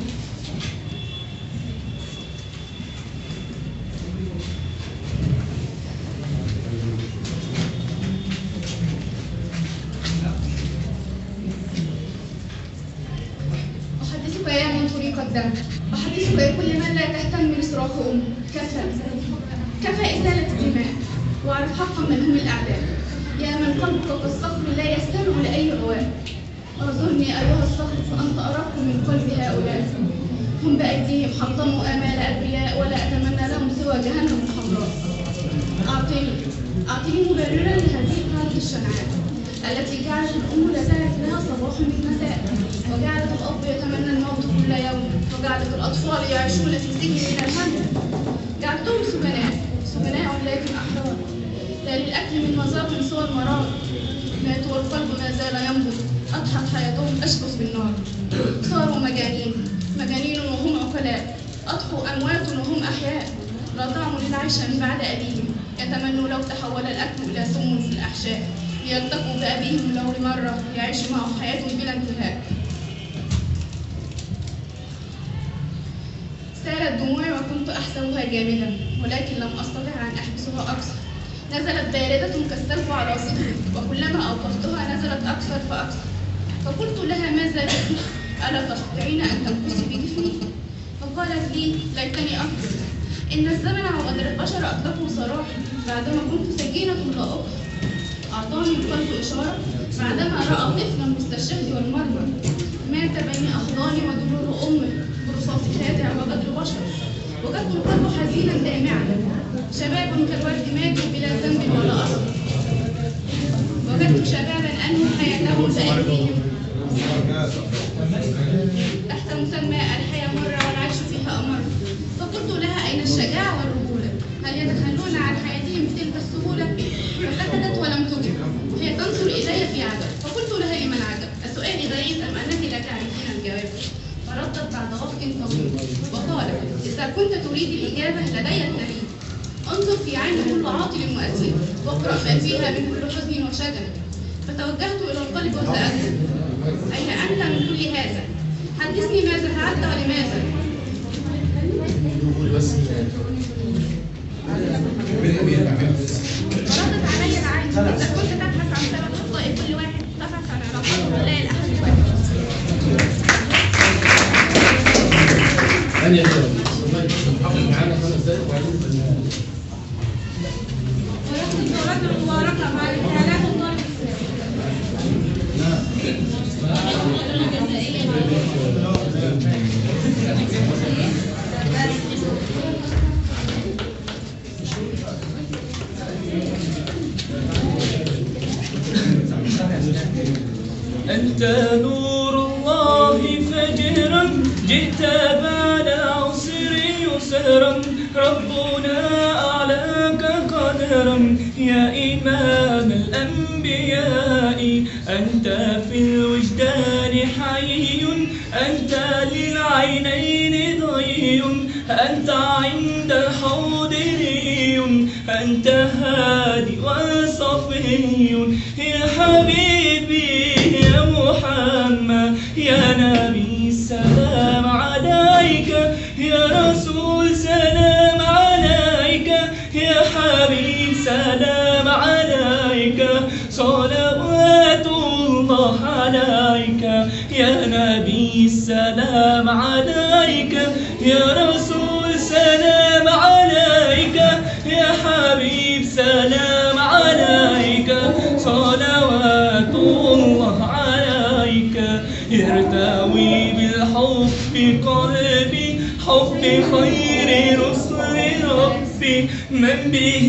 Speaker 8: أحدثك يا من طريق الدم أحدثك يا كل من لا تهتم لصراخ أم كفى إزالة الدماء واعرف حقا من هم الأعداء يا من قلبك كالصخر لا يستمع لأي رواء اعذرني أيها الصخر فأنت أرق من قلب هؤلاء هم بأيديهم حطموا آمال أبرياء ولا أتمنى لهم سوى جهنم الحمراء أعطيني مبررا لهذه الحالة الشنعاء التي جعلت الأم لا تعرف لها صباح من مساء وجعلت الأب يتمنى الموت كل يوم وجعلت الأطفال يعيشون في سجن من الهم جعلتهم سجناء لكن أحرار لا للأكل من مذاق سوى المرار ماتوا والقلب ما زال ينبض أضحت حياتهم أشخص بالنار صاروا مجانين وهم عقلاء أضحوا أموات وهم أحياء لا طعم للعيش من بعد أبيهم يتمنوا لو تحول الأكل إلى سم في الأحشاء ليلتقوا بأبيهم لو لمرة يعيشوا معه حياتهم بلا انتهاء سار سالت دموعي وكنت أحسبها جامدا، ولكن لم أستطع أن أحبسها أكثر. نزلت باردة كالثلج على صدري، وكلما أوقفتها نزلت أكثر فأكثر. فقلت لها: ماذا بك؟ ألا تستطيعين أن تمكثي بجفني؟ فقالت لي: ليتني أفكر إن الزمن وغدر البشر أطلقوا سراحي بعدما كنت سجينة لا أخر. أعطاني القلب إشارة بعدما رأى طفلا مستشهد والمرمى مات بين أحضاني ودروع أمه برصاص خادع وغدر بشر. وجدت القلب حزينا دامعا، شباب كالورد ماتوا بلا ذنب ولا أثر. وجدت شبابا أنهوا حياتهم بأيديهم تحت مسمى الحياة مرة والعيش فيها أمر. فقلت لها: أين الشجاعة والرجولة؟ هل يتخلون عن حياتهم بتلك السهولة؟ فسكتت ولم تجب، وهي تنظر إلي في عجب. فقلت لها: لمن عجب؟ السؤال غريب أم أنك لا تعرفين الجواب؟ فردت بعد وقت طويل وقالت: إذا كنت تريد الإجابة لدي الدليل. انظر في عين كل عاطل مؤثر، واقرأ ما فيها من كل حزن وشجن. فتوجهت إلى القلب وسألته: أين أنت من كل هذا؟ حدثني ماذا فعلت ولماذا؟ فردت علي العين: إذا كنت تبحث عن سبب أخطاء كل واحد تبحث عن علاقته بالله الأحد الواحد.
Speaker 2: ثانية كده محافظ معانا 5 دقايق وبعدين
Speaker 1: ورحمة الدورات المباركة مع الامتحانات الطالب
Speaker 12: أنت نور الله فجرا، جئت بعد عسر يسرا، ربنا أعلاك قدرا يا إمام الأنبياء. أنت في الوجدان حي، أنت للعينين ضي، أنت عند الحوض ري، أنت هادي وصفي يا حبيبي يا محمد يا نبي السلام عليك، يا رسول سلام عليك، يا حبيب سلام عليك، صلوات الله عليك، يا نبي السلام عليك، يا رسول سلام عليك، يا حبيب سلام عليك، صلوات الله عليك. يرتوي بالحب قلبي، حب خير رسل ربي، من به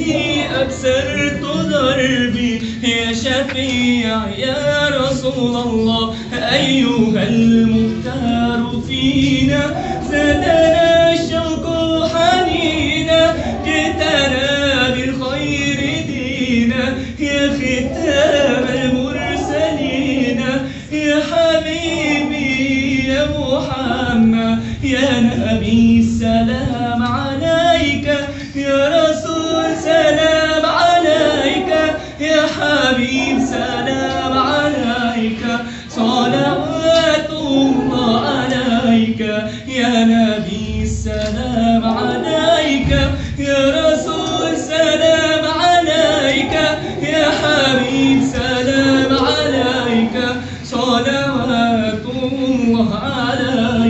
Speaker 12: أبصرت دربي، يا شفيع يا رسول الله، أيها المختار فينا، زادنا الشوق حنينا، جئتنا بالخير دينا، يا ختام المرسلين، يا حبيبي يا محمد يا نبي السلام عليك، يا رسول سلام عليك، يا حبيب سلام عليك، صلوات الله عليك، يا نبي السلام عليك، يا رسول سلام عليك، يا حبيب سلام عليك، صلوات الله عليك.